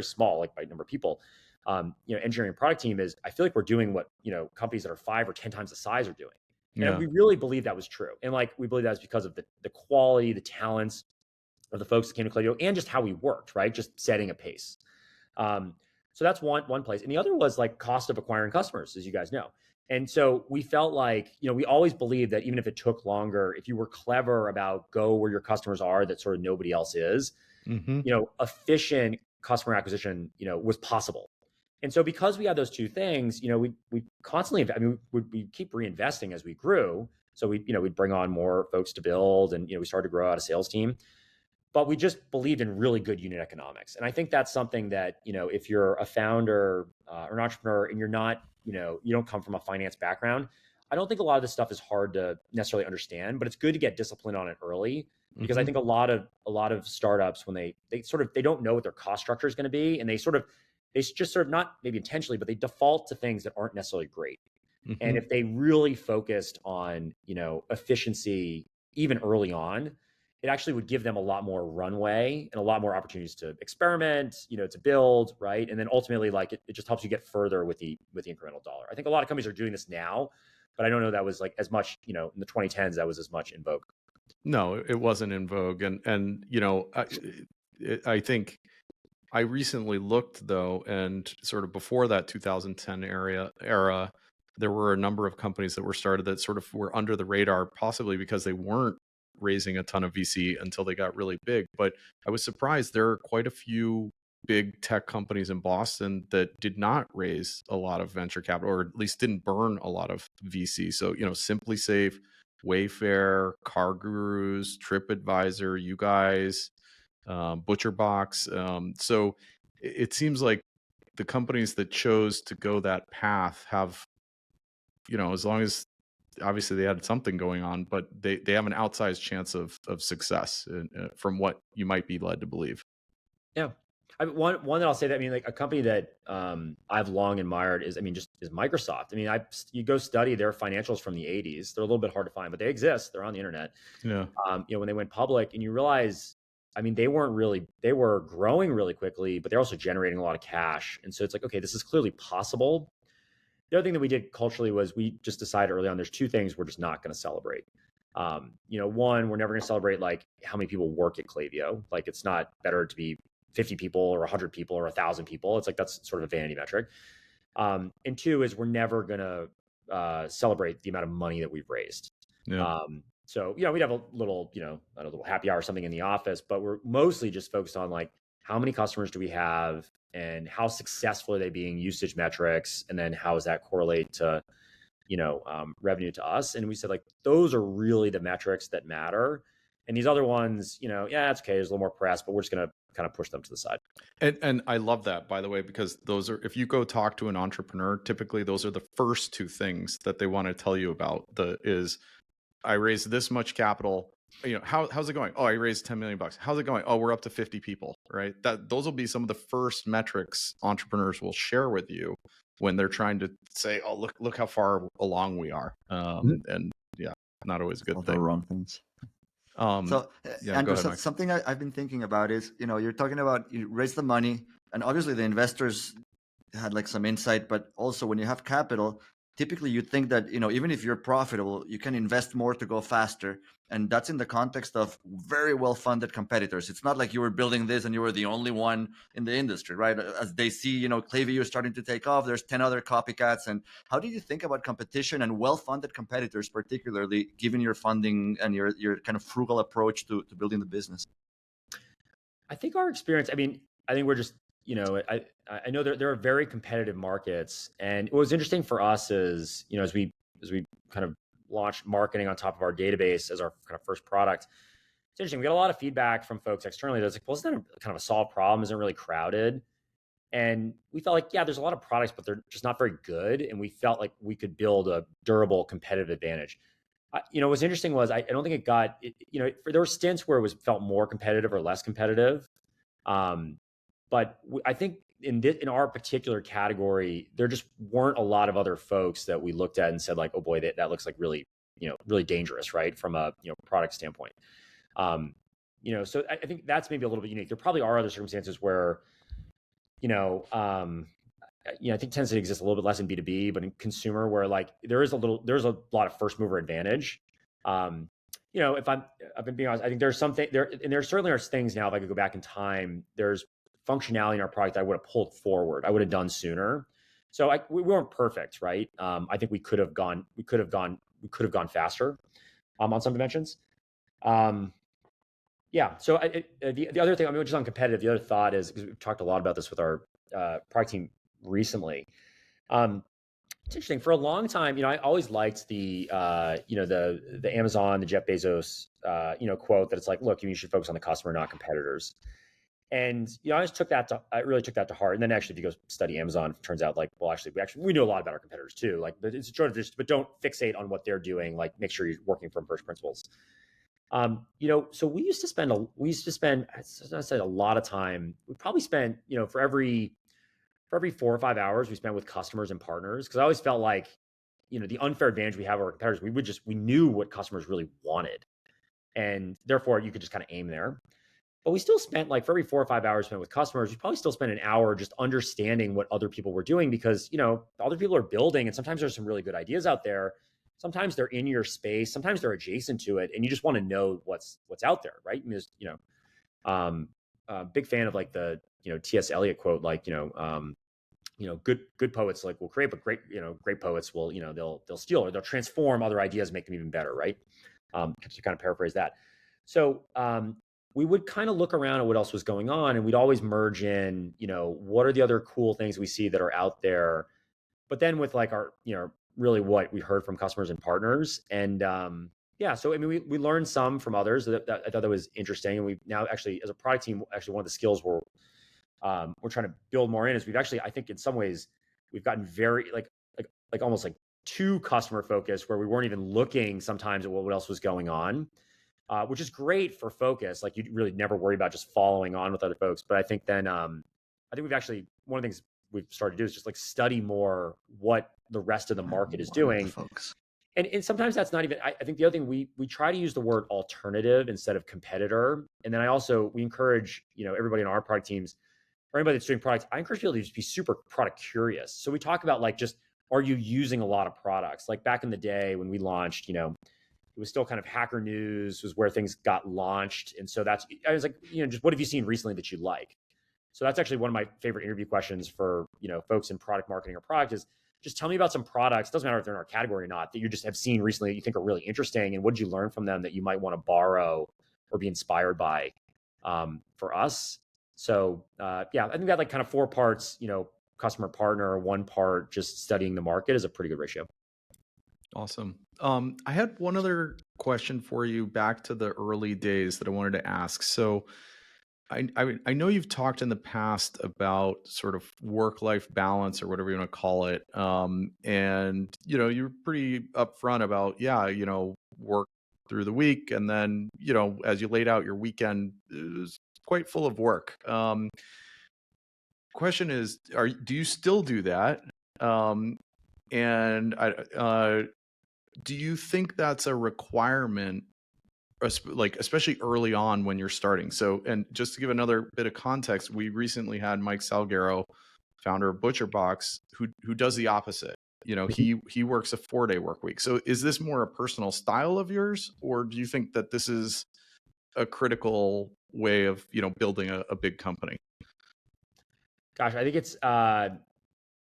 small, like by number of people, engineering and product team, is, I feel like we're doing what, companies that are 5 or 10 times the size are doing. And we really believe that was true. And like, we believe that was because of the quality, the talents of the folks that came to Klaviyo, and just how we worked, right? Just setting a pace. So that's one place. And the other was like cost of acquiring customers, as you guys know. And so we felt like, we always believed that even if it took longer, if you were clever about go where your customers are, that sort of nobody else is, efficient customer acquisition, was possible. And so because we had those two things, we constantly, we keep reinvesting as we grew. So we'd bring on more folks to build, and, we started to grow out a sales team. But we just believed in really good unit economics. And I think that's something that, if you're a founder or an entrepreneur, and you're not, you don't come from a finance background, I don't think a lot of this stuff is hard to necessarily understand, but it's good to get disciplined on it early, because I think a lot of startups, when they don't know what their cost structure is going to be, and they just sort of, not maybe intentionally, but they default to things that aren't necessarily great. And if they really focused on, efficiency even early on, it actually would give them a lot more runway and a lot more opportunities to experiment, to build, right? And then ultimately, like, it just helps you get further with the incremental dollar. I think a lot of companies are doing this now, but I don't know that was like as much, in the 2010s, that was as much in vogue. No, it wasn't in vogue. And I think I recently looked, though, and sort of before that 2010 era, there were a number of companies that were started that sort of were under the radar, possibly because they weren't raising a ton of VC until they got really big. But I was surprised there are quite a few big tech companies in Boston that did not raise a lot of venture capital, or at least didn't burn a lot of VC. So, Simply Safe, Wayfair, Car Gurus, TripAdvisor, you guys, ButcherBox. So it seems like the companies that chose to go that path have, as long as obviously they had something going on, but they have an outsized chance of success from what you might be led to believe. Yeah. One that I'll say that, like a company that I've long admired is Microsoft. You go study their financials from the 80s. They're a little bit hard to find, but they exist. They're on the internet. Yeah. When they went public, and you realize, they were growing really quickly, but they're also generating a lot of cash. And so it's like, okay, this is clearly possible. The other thing that we did culturally was we just decided early on, there's two things we're just not going to celebrate. One, we're never going to celebrate like how many people work at Klaviyo. Like, it's not better to be 50 people or 100 people or 1,000 people. It's like, that's sort of a vanity metric. And two is we're never going to celebrate the amount of money that we've raised. Yeah. So, we'd have a little, a little happy hour or something in the office, but we're mostly just focused on like, how many customers do we have and how successful are they being, usage metrics, and then how does that correlate to, revenue to us? And we said, like, those are really the metrics that matter. And these other ones, yeah, it's okay. There's a little more press, but we're just going to kind of push them to the side. And I love that, by the way, because those are, if you go talk to an entrepreneur, typically those are the first two things that they want to tell you about. I raised this much capital. How's it going? Oh, I raised $10 million. How's it going? Oh, we're up to 50 people, right? Those will be some of the first metrics entrepreneurs will share with you when they're trying to say, oh, look how far along we are. And yeah, not always a good thing. The wrong things. So Andrew, something I've been thinking about is, you're talking about, you raise the money, and obviously the investors had like some insight, but also when you have capital, typically you think that, even if you're profitable, you can invest more to go faster. And that's in the context of very well-funded competitors. It's not like you were building this and you were the only one in the industry, right? As they see, Klaviyo is starting to take off. There's 10 other copycats. And how do you think about competition and well-funded competitors, particularly given your funding and your kind of frugal approach to building the business? I think our experience, I think we're just, I know there are very competitive markets. And what was interesting for us is, as we kind of launched marketing on top of our database as our kind of first product, it's interesting. We got a lot of feedback from folks externally that's like, well, isn't that kind of a solved problem? Isn't it really crowded? And we felt like, yeah, there's a lot of products, but they're just not very good. And we felt like we could build a durable competitive advantage. What's interesting was I don't think it got, there were stints where it felt more competitive or less competitive. But I think in our particular category, there just weren't a lot of other folks that we looked at and said like, oh boy, that looks like really, really dangerous, right? From a product standpoint. So I think that's maybe a little bit unique. There probably are other circumstances where, I think tends to exist a little bit less in B2B, but in consumer where like there's a lot of first mover advantage. If I've been being honest, I think there's something there, and there certainly are things now, if I could go back in time, there's functionality in our product I would have pulled forward. I would have done sooner. So we weren't perfect, right? I think we could have gone faster on some dimensions. Yeah. So the other thing, just on competitive, the other thought is, because we've talked a lot about this with our product team recently. It's interesting. For a long time, I always liked the Amazon, the Jeff Bezos, quote that it's like, look, you should focus on the customer, not competitors. And I really took that to heart. And then actually, if you go study Amazon, it turns out like, well, actually, we know a lot about our competitors too. Like, but it's sort of just, but don't fixate on what they're doing. Like, make sure you're working from first principles. So we used to spend, I said, a lot of time. We probably spent, for every 4 or 5 hours we spent with customers and partners. Cause I always felt like, the unfair advantage we have over competitors, we knew what customers really wanted. And therefore you could just kind of aim there. But we still spent like, for every 4 or 5 hours spent with customers, we probably still spent an hour just understanding what other people were doing, because, other people are building, and sometimes there's some really good ideas out there. Sometimes they're in your space, sometimes they're adjacent to it, and you just want to know what's out there, right? Big fan of like the, T.S. Eliot quote, like, good poets like will create, but great poets will, they'll steal or they'll transform other ideas, make them even better, right? To kind of paraphrase that. So we would kind of look around at what else was going on, and we'd always merge in, what are the other cool things we see that are out there, but then with like our, really what we heard from customers and partners. And yeah, so I mean, we learned some from others that I thought that was interesting. And we now actually, as a product team, actually one of the skills we're trying to build more in is we've actually, I think in some ways, we've gotten very like almost like too customer focused, where we weren't even looking sometimes at what else was going on, which is great for focus. Like you really never worry about just following on with other folks. But I think then I think we've actually, one of the things we've started to do is just like study more what the rest of the market is doing. Folks. And sometimes that's not even, I think the other thing, we try to use the word alternative instead of competitor. And then we encourage, everybody in our product teams, or anybody that's doing products, I encourage people to just be super product curious. So we talk about like, just, are you using a lot of products? Like back in the day when we launched, it was still kind of Hacker News was where things got launched. And so I was like, just what have you seen recently that you like? So that's actually one of my favorite interview questions for, folks in product marketing or product is just tell me about some products. It doesn't matter if they're in our category or not, that you just have seen recently that you think are really interesting. And what did you learn from them that you might want to borrow or be inspired by for us? So yeah, I think that like kind of 4 parts, customer partner, 1 part just studying the market is a pretty good ratio. Awesome. I had one other question for you back to the early days that I wanted to ask. So I know you've talked in the past about sort of work-life balance or whatever you want to call it. And, you're pretty upfront about, work through the week. And then, as you laid out your weekend, it was quite full of work. Question is, do you still do that? And do you think that's a requirement, like especially early on when you're starting? So, and just to give another bit of context, we recently had Mike Salguero, founder of ButcherBox, who does the opposite. He works a 4-day work week. So is this more a personal style of yours, or do you think that this is a critical way of, building a big company? Gosh, I think it's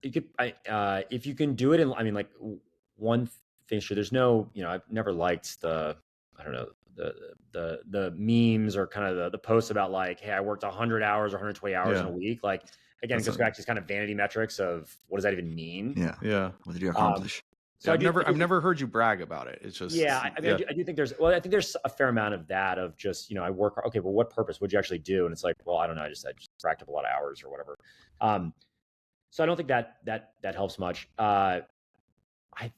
if you can do it in, I mean, like one thing, sure, there's no, I've never liked the memes or kind of the posts about like, hey, I worked 100 hours or 120 hours in a week. Like, again, it goes back to these kind of vanity metrics of what does that even mean? Yeah. What did you accomplish? So I've never heard you brag about it. It's just, I do think there's a fair amount of that of just, I work, okay, well, what purpose would you actually do? And it's like, well, I don't know. I just racked up a lot of hours or whatever. So I don't think that helps much.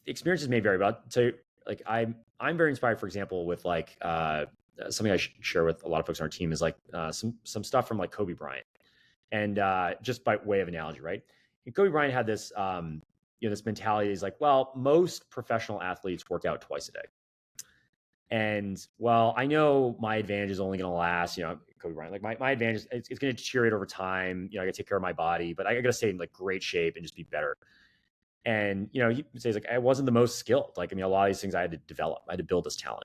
Experiences may vary, but so like I'm very inspired, for example, with like something I share with a lot of folks on our team is like some stuff from like Kobe Bryant, and just by way of analogy, right? And Kobe Bryant had this this mentality is like, well, most professional athletes work out twice a day. And well, I know my advantage is only going to last, Kobe Bryant, like my advantage, it's going to deteriorate over time. I got to take care of my body, but I got to stay in like great shape and just be better. And, he says like, I wasn't the most skilled. Like, I mean, a lot of these things I had to develop, I had to build this talent.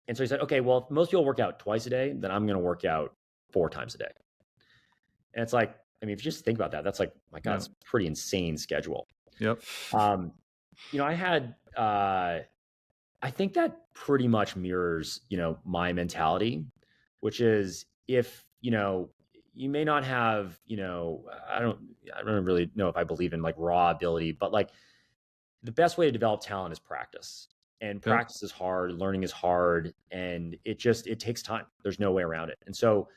And so he said, okay, well, if most people work out twice a day, then I'm going to work out 4 times a day. And it's like, I mean, if you just think about that, that's like, my God, it's a pretty insane schedule. Yep. I had, I think that pretty much mirrors, my mentality, which is if, you may not have, I don't really know if I believe in like raw ability, but like the best way to develop talent is practice, and practice is hard. Learning is hard, and it takes time. There's no way around it. And so,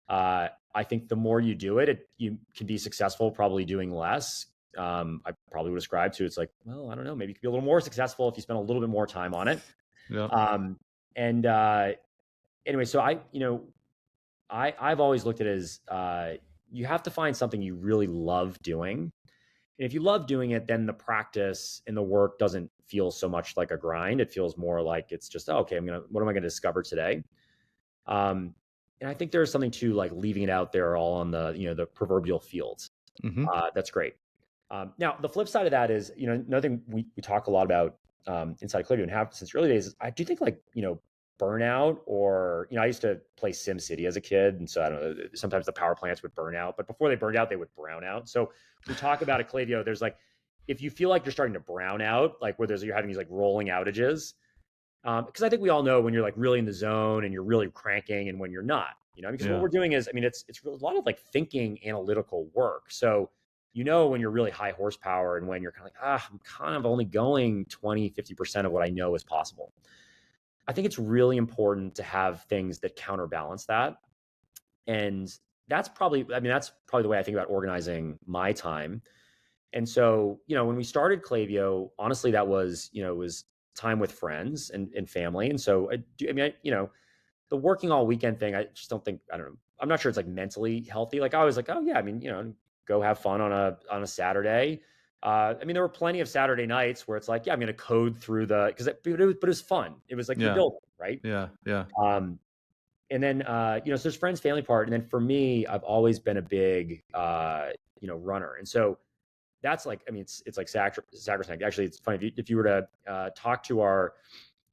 I think the more you do it, you can be successful probably doing less. I probably would ascribe to, it's like, well, I don't know, maybe you could be a little more successful if you spend a little bit more time on it. Anyway, so I've always looked at it as you have to find something you really love doing. And if you love doing it, then the practice and the work doesn't feel so much like a grind. It feels more like it's just, okay, what am I going to discover today? And I think there's something to like leaving it out there all on the, the proverbial fields. That's great. Now, the flip side of that is, another thing we talk a lot about inside of Klaviyo and have since early days is I do think like, burnout, or, I used to play SimCity as a kid. And so I don't know, sometimes the power plants would burn out, but before they burned out, they would brown out. So we talk about at Klaviyo, there's like, if you feel like you're starting to brown out, like where you're having these like rolling outages, because I think we all know when you're like really in the zone and you're really cranking and when you're not, because what we're doing is, it's a lot of like thinking analytical work. So, when you're really high horsepower and when you're kind of like, I'm kind of only going 20, 50% of what I know is possible. I think it's really important to have things that counterbalance that. And that's probably the way I think about organizing my time. And so, when we started Klaviyo, honestly, that was, it was time with friends and family. And so the working all weekend thing, I just don't think, I don't know. I'm not sure it's like mentally healthy. Like I was like, oh yeah, go have fun on a Saturday. There were plenty of Saturday nights where it's like, yeah, I'm going to code through but it was fun. It was like you're building, right? Yeah. And then, so there's friends, family part. And then for me, I've always been a big, runner. And so that's like, it's like sacrosanct. Actually, it's funny if you were to talk to our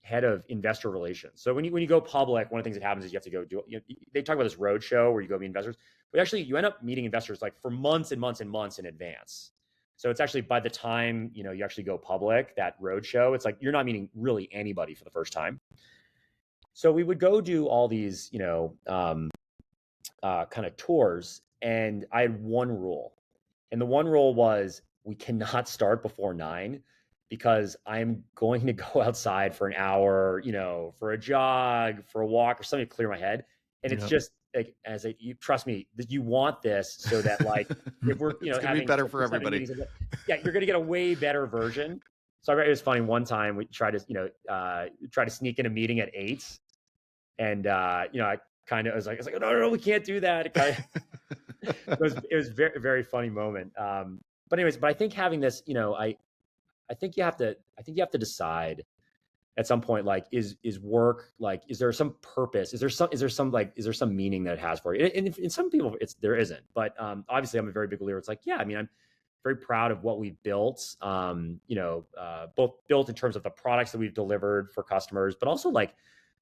head of investor relations. So when you go public, one of the things that happens is you have to go do. They talk about this road show where you go meet investors, but actually you end up meeting investors like for months and months and months in advance. So it's actually by the time you actually go public, that road show, it's like you're not meeting really anybody for the first time. So we would go do all these kind of tours, and I had one rule. And the one rule was we cannot start before 9 because I'm going to go outside for an hour, for a jog, for a walk, or something to clear my head. And it's just like, you trust me, that you want this so that like, if we're, it's gonna having be better for everybody. meetings, yeah, you're going to get a way better version. So it was funny. One time we tried to sneak in a meeting at 8, and I was like, oh, no, we can't do that. It was very, very funny moment. But I think having this, I think you have to decide at some point, like, is work, like, is there some purpose? Is there some meaning that it has for you? And in some people there isn't, but obviously I'm a very big believer. It's like, yeah, I'm very proud of what we've built, both built in terms of the products that we've delivered for customers, but also like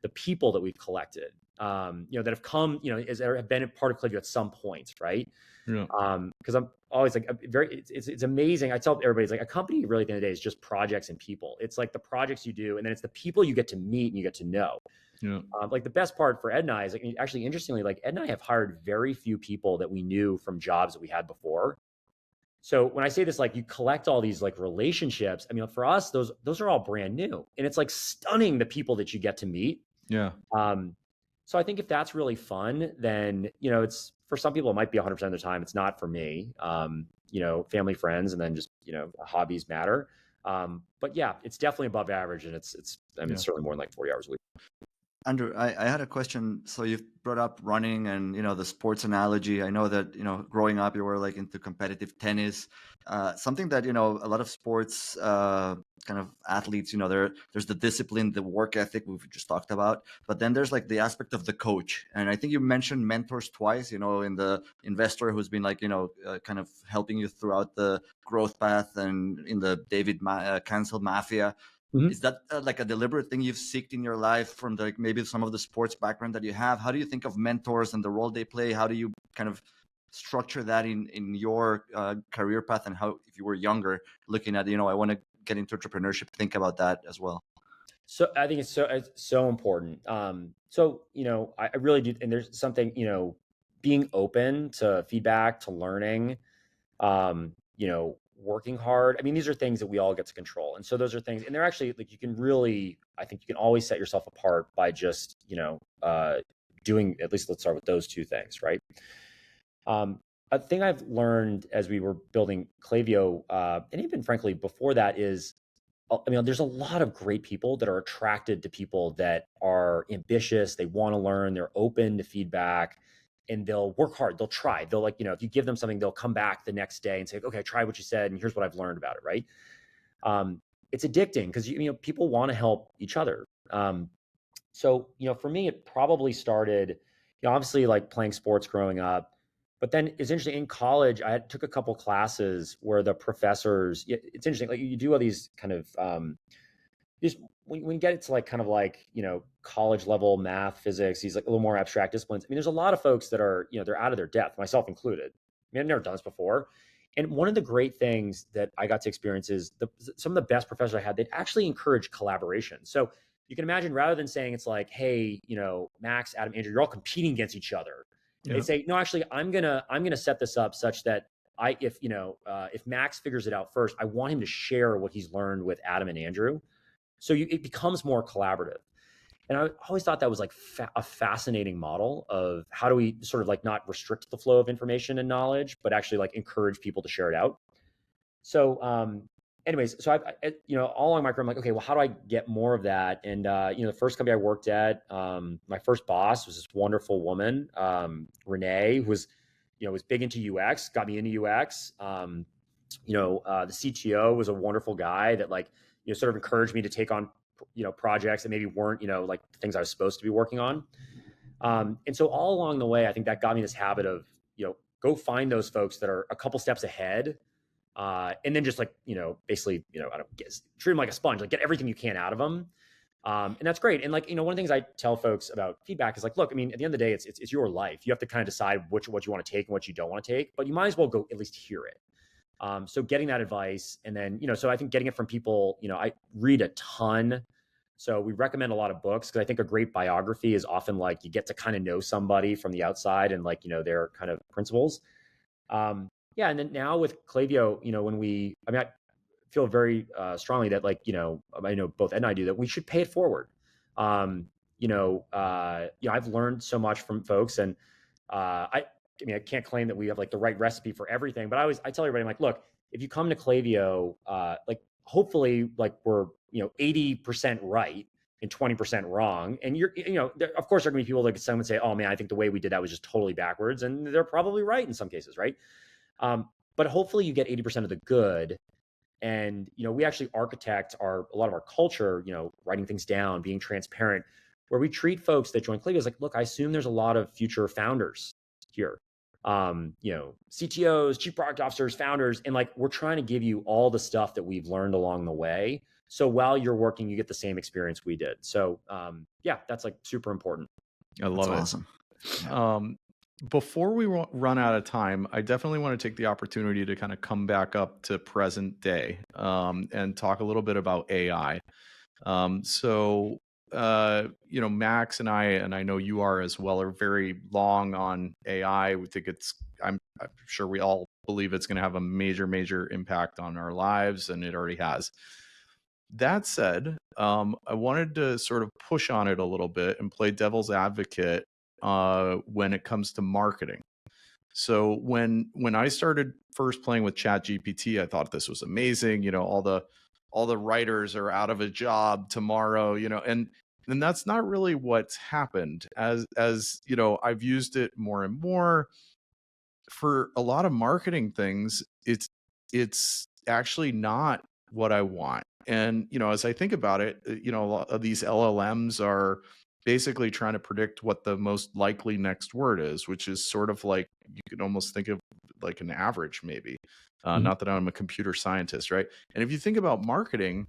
the people that we've collected, that have come, have been a part of Klaviyo at some point, right? Yeah. Because I'm always like it's amazing. I tell everybody, it's like a company really at the end of the day is just projects and people. It's like the projects you do, and then it's the people you get to meet and you get to know. Yeah. Like the best part for Ed and I is, like, actually, interestingly, like Ed and I have hired very few people that we knew from jobs that we had before. So when I say this, like, you collect all these like relationships, for us, those are all brand new, and it's like stunning the people that you get to meet. Yeah. So I think if that's really fun, then, it's, for some people, it might be 100% of the time. It's not for me. Family, friends, and then just, hobbies matter. But yeah, it's definitely above average, and it's certainly more than like 40 hours a week. Andrew, I had a question. So you've brought up running and, the sports analogy. I know that, growing up, you were like into competitive tennis, something that, a lot of sports kind of athletes, there's the discipline, the work ethic we've just talked about, but then there's like the aspect of the coach. And I think you mentioned mentors twice, in the investor who's been like, kind of helping you throughout the growth path, and in the David Cancel Mafia. Mm-hmm. Is that like a deliberate thing you've seeked in your life from maybe some of the sports background that you have? How do you think of mentors and the role they play? How do you kind of structure that in your career path? And how, if you were younger, looking at, I want to get into entrepreneurship, think about that as well. So I think it's so important. So, I really do. And there's something, being open to feedback, to learning, working hard. These are things that we all get to control. And so those are things, and they're actually like, I think you can always set yourself apart by just, doing, at least let's start with those two things, right? A thing I've learned as we were building Klaviyo, and even frankly before that, is, there's a lot of great people that are attracted to people that are ambitious. They want to learn, they're open to feedback, and they'll work hard. They'll try. They'll, like, if you give them something, they'll come back the next day and say, okay, try what you said, and here's what I've learned about it, right? It's addicting because, people want to help each other. So, for me, it probably started, obviously like playing sports growing up, but then it's interesting, in college, I took a couple classes where the professors, it's interesting, like you do all these kind of just when you get it to like kind of like, college level math, physics, these like a little more abstract disciplines. I mean, there's a lot of folks that are, they're out of their depth, myself included. I mean, I've never done this before. And one of the great things that I got to experience is some of the best professors I had, they'd actually encourage collaboration. So you can imagine, rather than saying it's like, hey, Max, Adam, Andrew, you're all competing against each other. They'd say, no, actually, I'm gonna set this up such that if Max figures it out first, I want him to share what he's learned with Adam and Andrew. So it becomes more collaborative. And I always thought that was like a fascinating model of how do we sort of like not restrict the flow of information and knowledge, but actually like encourage people to share it out. So, anyways, so all along my career, I'm like, okay, well, how do I get more of that? And, the first company I worked at, my first boss was this wonderful woman, Renee, who was big into UX, got me into UX. The CTO was a wonderful guy that like, sort of encouraged me to take on, projects that maybe weren't, like the things I was supposed to be working on. And so all along the way, I think that got me this habit of, go find those folks that are a couple steps ahead. And then just like, basically, I don't guess, treat them like a sponge, like get everything you can out of them. And that's great. And like, one of the things I tell folks about feedback is like, look, I mean, at the end of the day, it's your life. You have to kind of decide what you want to take and what you don't want to take, but you might as well go at least hear it. So getting that advice, and then, so I think getting it from people, I read a ton. So we recommend a lot of books because I think a great biography is often like you get to kind of know somebody from the outside and like, their kind of principles. Yeah. And then now with Klaviyo, I feel very strongly that like, I know both Ed and I do, that we should pay it forward. I've learned so much from folks, and I mean, I can't claim that we have like the right recipe for everything, but I tell everybody, I'm like, look, if you come to Klaviyo, like hopefully like we're, 80% right and 20% wrong. And of course there are gonna be people that someone say, oh man, I think the way we did that was just totally backwards. And they're probably right in some cases, right? But hopefully you get 80% of the good. And, we actually architect a lot of our culture, writing things down, being transparent, where we treat folks that join Klaviyo as like, look, I assume there's a lot of future founders here. CTOs, chief product officers, founders, and like, we're trying to give you all the stuff that we've learned along the way. So while you're working, you get the same experience we did. So, yeah, that's like super important. I love it. Awesome. Yeah. Before we run out of time, I definitely want to take the opportunity to kind of come back up to present day and talk a little bit about AI. Max and I know you are as well, are very long on AI. We think I'm sure we all believe it's going to have a major, major impact on our lives, and it already has. That said, I wanted to sort of push on it a little bit and play devil's advocate when it comes to marketing. So when I started first playing with ChatGPT, I thought this was amazing. All the writers are out of a job tomorrow, and that's not really what's happened. As I've used it more and more for a lot of marketing things. It's actually not what I want. And as I think about it, a lot of these LLMs are basically trying to predict what the most likely next word is, which is sort of like, you could almost think of like an average, maybe. Not that I'm a computer scientist, right? And if you think about marketing,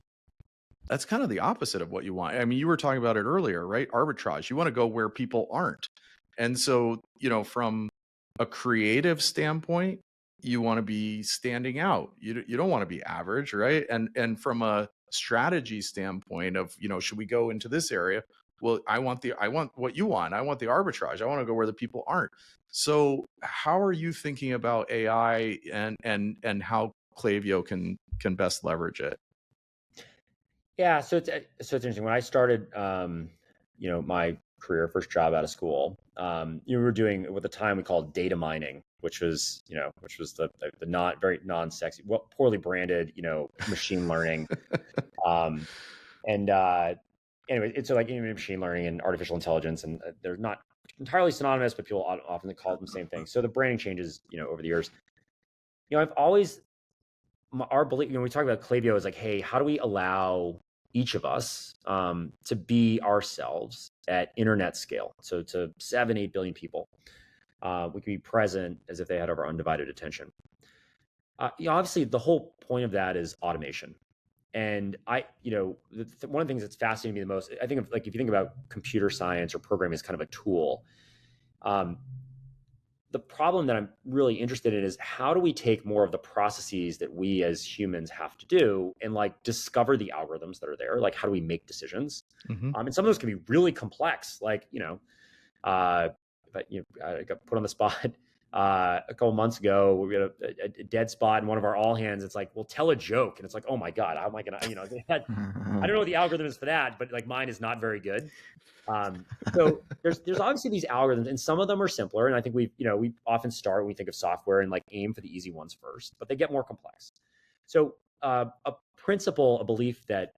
that's kind of the opposite of what you want. I mean, you were talking about it earlier, right? Arbitrage. You want to go where people aren't. And so, from a creative standpoint, you want to be standing out. You don't want to be average, right? And from a strategy standpoint of, should we go into this area? Well, I want what you want. I want the arbitrage. I want to go where the people aren't. So how are you thinking about AI and how Klaviyo can best leverage it? Yeah, so it's interesting. When I started, my career, first job out of school, you were doing what at the time we called data mining, which was the not very non-sexy, well, poorly branded, machine learning. Anyway, it's like machine learning and artificial intelligence, and they're not entirely synonymous, but people often call them the same thing. So the branding changes, over the years. I've always our belief, we talk about Klaviyo is like, hey, how do we allow each of us to be ourselves at internet scale? So to 7-8 billion people, we can be present as if they had our undivided attention. Obviously, the whole point of that is automation. And one of the things that's fascinating me the most, I think of like, if you think about computer science or programming as kind of a tool, the problem that I'm really interested in is how do we take more of the processes that we as humans have to do and like discover the algorithms that are there? Like, how do we make decisions? And some of those can be really complex. Like, I got put on the spot a couple months ago. We had a dead spot in one of our all hands. It's like, well, tell a joke, and it's like, oh my god, how am I gonna? I don't know what the algorithm is for that, but like mine is not very good. So there's obviously these algorithms, and some of them are simpler. And I think we often start when we think of software and like aim for the easy ones first, but they get more complex. So a principle, a belief that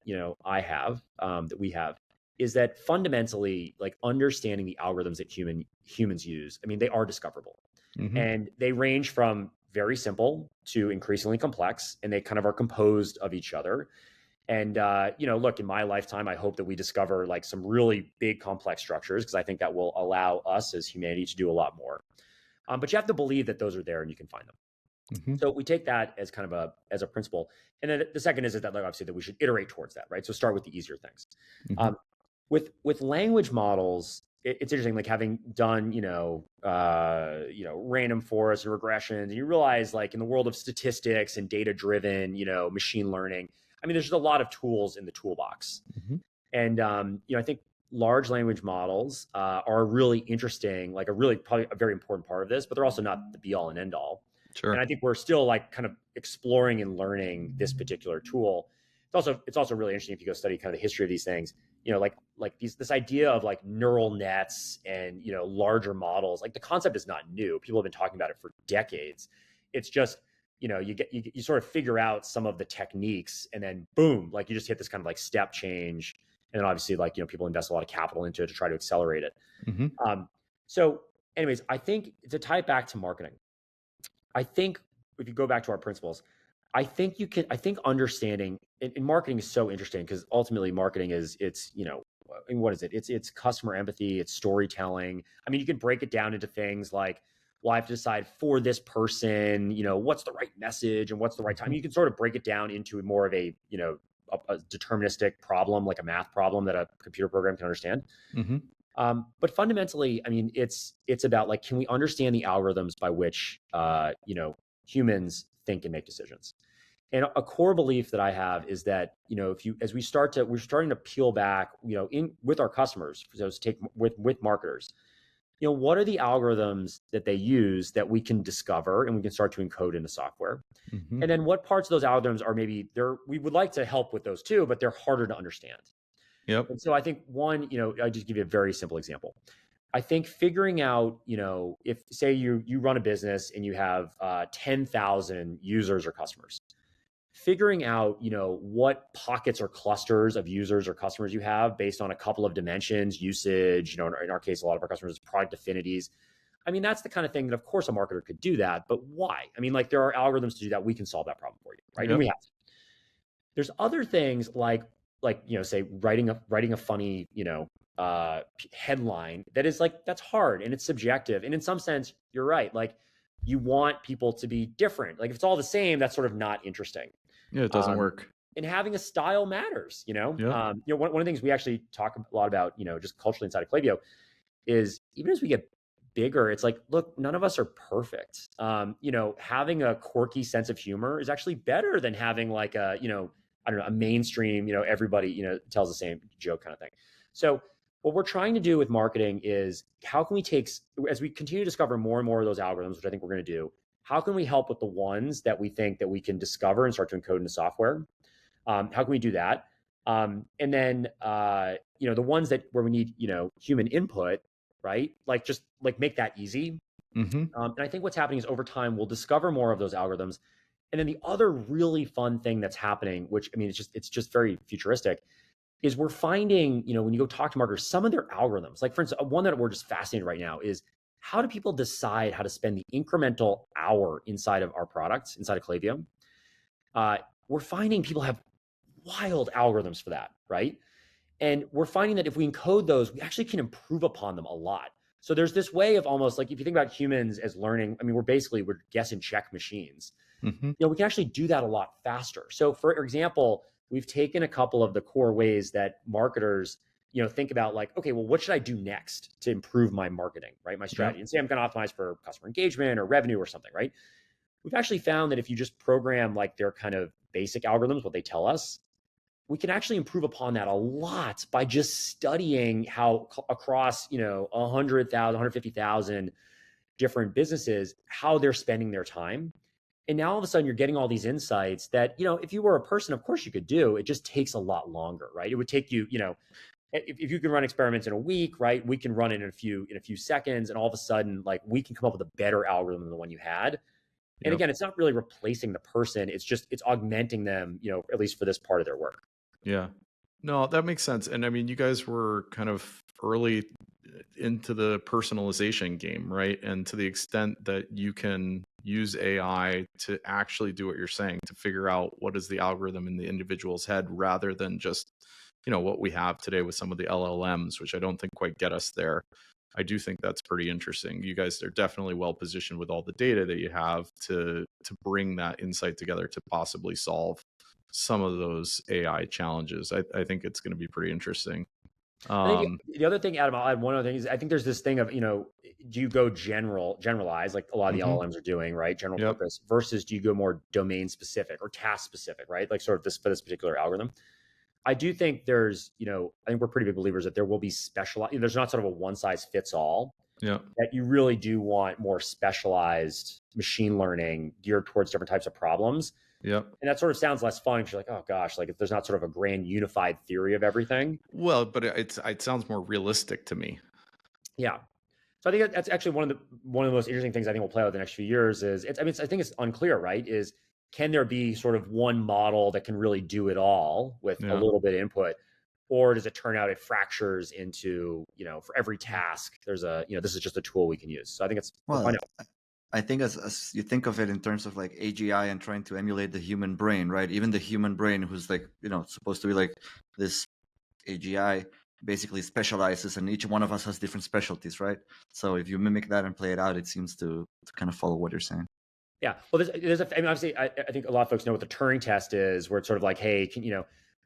I have, that we have, is that fundamentally, like understanding the algorithms that humans use, I mean, they are discoverable, and they range from very simple to increasingly complex, and they kind of are composed of each other. And look, in my lifetime, I hope that we discover like some really big complex structures, because I think that will allow us as humanity to do a lot more. But you have to believe that those are there and you can find them. So we take that as kind of a principle. And then the second is that, like, obviously that we should iterate towards that, right? So start with the easier things. With language models, it's interesting, like having done random forests and regressions, and you realize, like, in the world of statistics and data driven machine learning, I mean, there's just a lot of tools in the toolbox. And I think large language models are really interesting, like probably a very important part of this, but they're also not the be all and end all. Sure. And I think we're still like kind of exploring and learning this particular tool. It's also really interesting if you go study kind of the history of these things, like this idea of like neural nets and larger models. Like, the concept is not new. People have been talking about it for decades. It's just you sort of figure out some of the techniques, and then boom, like you just hit this kind of like step change. And then obviously, like, people invest a lot of capital into it to try to accelerate it. So anyways, I think to tie it back to marketing, I think if you go back to our principles, I think understanding in marketing is so interesting, because ultimately marketing what is it? It's customer empathy, it's storytelling. I mean, you can break it down into things like, well, I have to decide for this person, what's the right message and what's the right time. You can sort of break it down into more of a deterministic problem, like a math problem that a computer program can understand. But fundamentally, I mean, it's about like, can we understand the algorithms by which humans think and make decisions? And a core belief that I have is that we're starting to peel back, with our customers, so to take with marketers, what are the algorithms that they use that we can discover and we can start to encode into software? And then what parts of those algorithms are maybe we would like to help with those too, but they're harder to understand. Yep. And so I think I just give you a very simple example. I think figuring out, if say you run a business and you have 10,000 users or customers, figuring out, what pockets or clusters of users or customers you have based on a couple of dimensions, usage, in our case, a lot of our customers, product affinities. I mean, that's the kind of thing that, of course, a marketer could do that, but why? I mean, like, there are algorithms to do that. We can solve that problem for you, right? Yep. And we have. There's other things like say writing a funny, headline that is like, that's hard and it's subjective. And in some sense, you're right. Like, you want people to be different. Like, if it's all the same, that's sort of not interesting. Yeah, it doesn't work. And having a style matters, Yeah. One of the things we actually talk a lot about, just culturally inside of Klaviyo, is even as we get bigger, it's like, look, none of us are perfect. Having a quirky sense of humor is actually better than having like a, I don't know, a mainstream, everybody, tells the same joke kind of thing. So what we're trying to do with marketing is, how can we as we continue to discover more and more of those algorithms, which I think we're going to do, how can we help with the ones that we think that we can discover and start to encode into software? How can we do that? And then, the ones where we need, human input, right? Like, just like make that easy. And I think what's happening is, over time, we'll discover more of those algorithms. And then the other really fun thing that's happening, which, I mean, it's just very futuristic, is we're finding, when you go talk to marketers, some of their algorithms, like, for instance, one that we're just fascinated right now is, how do people decide how to spend the incremental hour inside of our products, inside of Klaviyo? We're finding people have wild algorithms for that, right? And we're finding that if we encode those, we actually can improve upon them a lot. So there's this way of almost like, if you think about humans as learning, I mean, we're guess and check machines. We can actually do that a lot faster. So for example, we've taken a couple of the core ways that marketers, think about like, okay, well, what should I do next to improve my marketing, right? My strategy. And say I'm going to optimize for customer engagement or revenue or something, right? We've actually found that if you just program like their kind of basic algorithms, what they tell us, we can actually improve upon that a lot by just studying how across, 100,000, 150,000 different businesses, how they're spending their time. And now all of a sudden you're getting all these insights that, if you were a person, of course you could do, it just takes a lot longer, right? It would take you, if you can run experiments in a week, right? We can run it in a few seconds. And all of a sudden, like we can come up with a better algorithm than the one you had. And again, it's not really replacing the person. It's augmenting them, at least for this part of their work. Yeah. No, that makes sense. And I mean, you guys were kind of early into the personalization game, right? And to the extent that you can use AI to actually do what you're saying, to figure out what is the algorithm in the individual's head rather than just, what we have today with some of the LLMs, which I don't think quite get us there. I do think that's pretty interesting. You guys are definitely well positioned with all the data that you have to bring that insight together to possibly solve some of those AI challenges. I think it's going to be pretty interesting. I think the other thing, Adam, I'll add one other thing is I think there's this thing of, do you go generalize like a lot of the LLMs are doing, right? General purpose versus do you go more domain specific or task specific, right? Like sort of this for this particular algorithm. I do think there's, I think we're pretty big believers that there will be specialized, there's not sort of a one size fits all. Yeah. That you really do want more specialized machine learning geared towards different types of problems. Yep. And that sort of sounds less fun because you're like, oh gosh, like if there's not sort of a grand unified theory of everything. Well, but it sounds more realistic to me. Yeah. So I think that's actually one of the most interesting things I think we'll play out the next few years is I think it's unclear, right? Is can there be sort of one model that can really do it all with a little bit of input? Or does it turn out it fractures into, for every task, there's this is just a tool we can use. So I think it's, I think as you think of it in terms of like AGI and trying to emulate the human brain, right? Even the human brain who's like, supposed to be like this AGI basically specializes, and each one of us has different specialties, right? So if you mimic that and play it out, it seems to kind of follow what you're saying. Yeah. Well, obviously, I think a lot of folks know what the Turing test is, where it's sort of like, hey,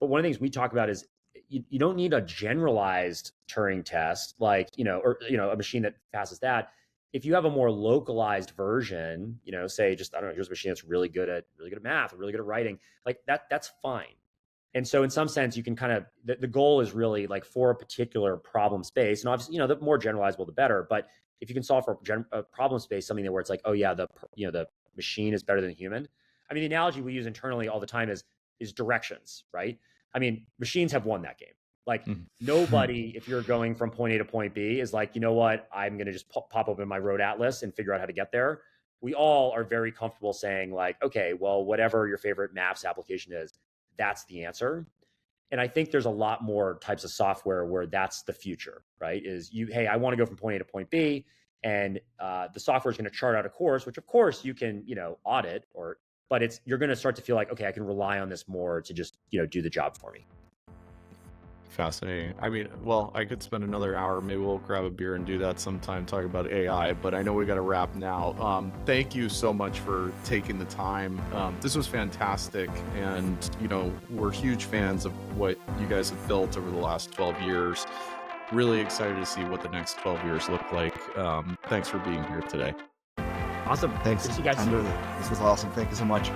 but one of the things we talk about is you don't need a generalized Turing test, like, or a machine that passes that. If you have a more localized version, say just, I don't know, here's a machine that's really good at math, or really good at writing, like that's fine. And so in some sense, you can kind of, the goal is really like for a particular problem space. And obviously, the more generalizable, the better. But if you can solve for a problem space, something where it's like, oh yeah, the machine is better than the human. I mean, the analogy we use internally all the time is directions, right? I mean, machines have won that game. Like nobody, if you're going from point A to point B, is like, you know what, I'm going to just pop open my road atlas and figure out how to get there. We all are very comfortable saying like, okay, well, whatever your favorite maps application is, that's the answer. And I think there's a lot more types of software where that's the future, right? Is hey, I want to go from point A to point B, and the software is going to chart out a course, which of course you can, audit, but you're going to start to feel like, okay, I can rely on this more to just, do the job for me. Fascinating. I mean, well, I could spend another hour. Maybe we'll grab a beer and do that sometime, talking about AI, but I know we got to wrap now. Thank you so much for taking the time. This was fantastic. And, we're huge fans of what you guys have built over the last 12 years. Really excited to see what the next 12 years look like. Thanks for being here today. Awesome. Thanks, See you guys. Andrew. This was awesome. Thank you so much.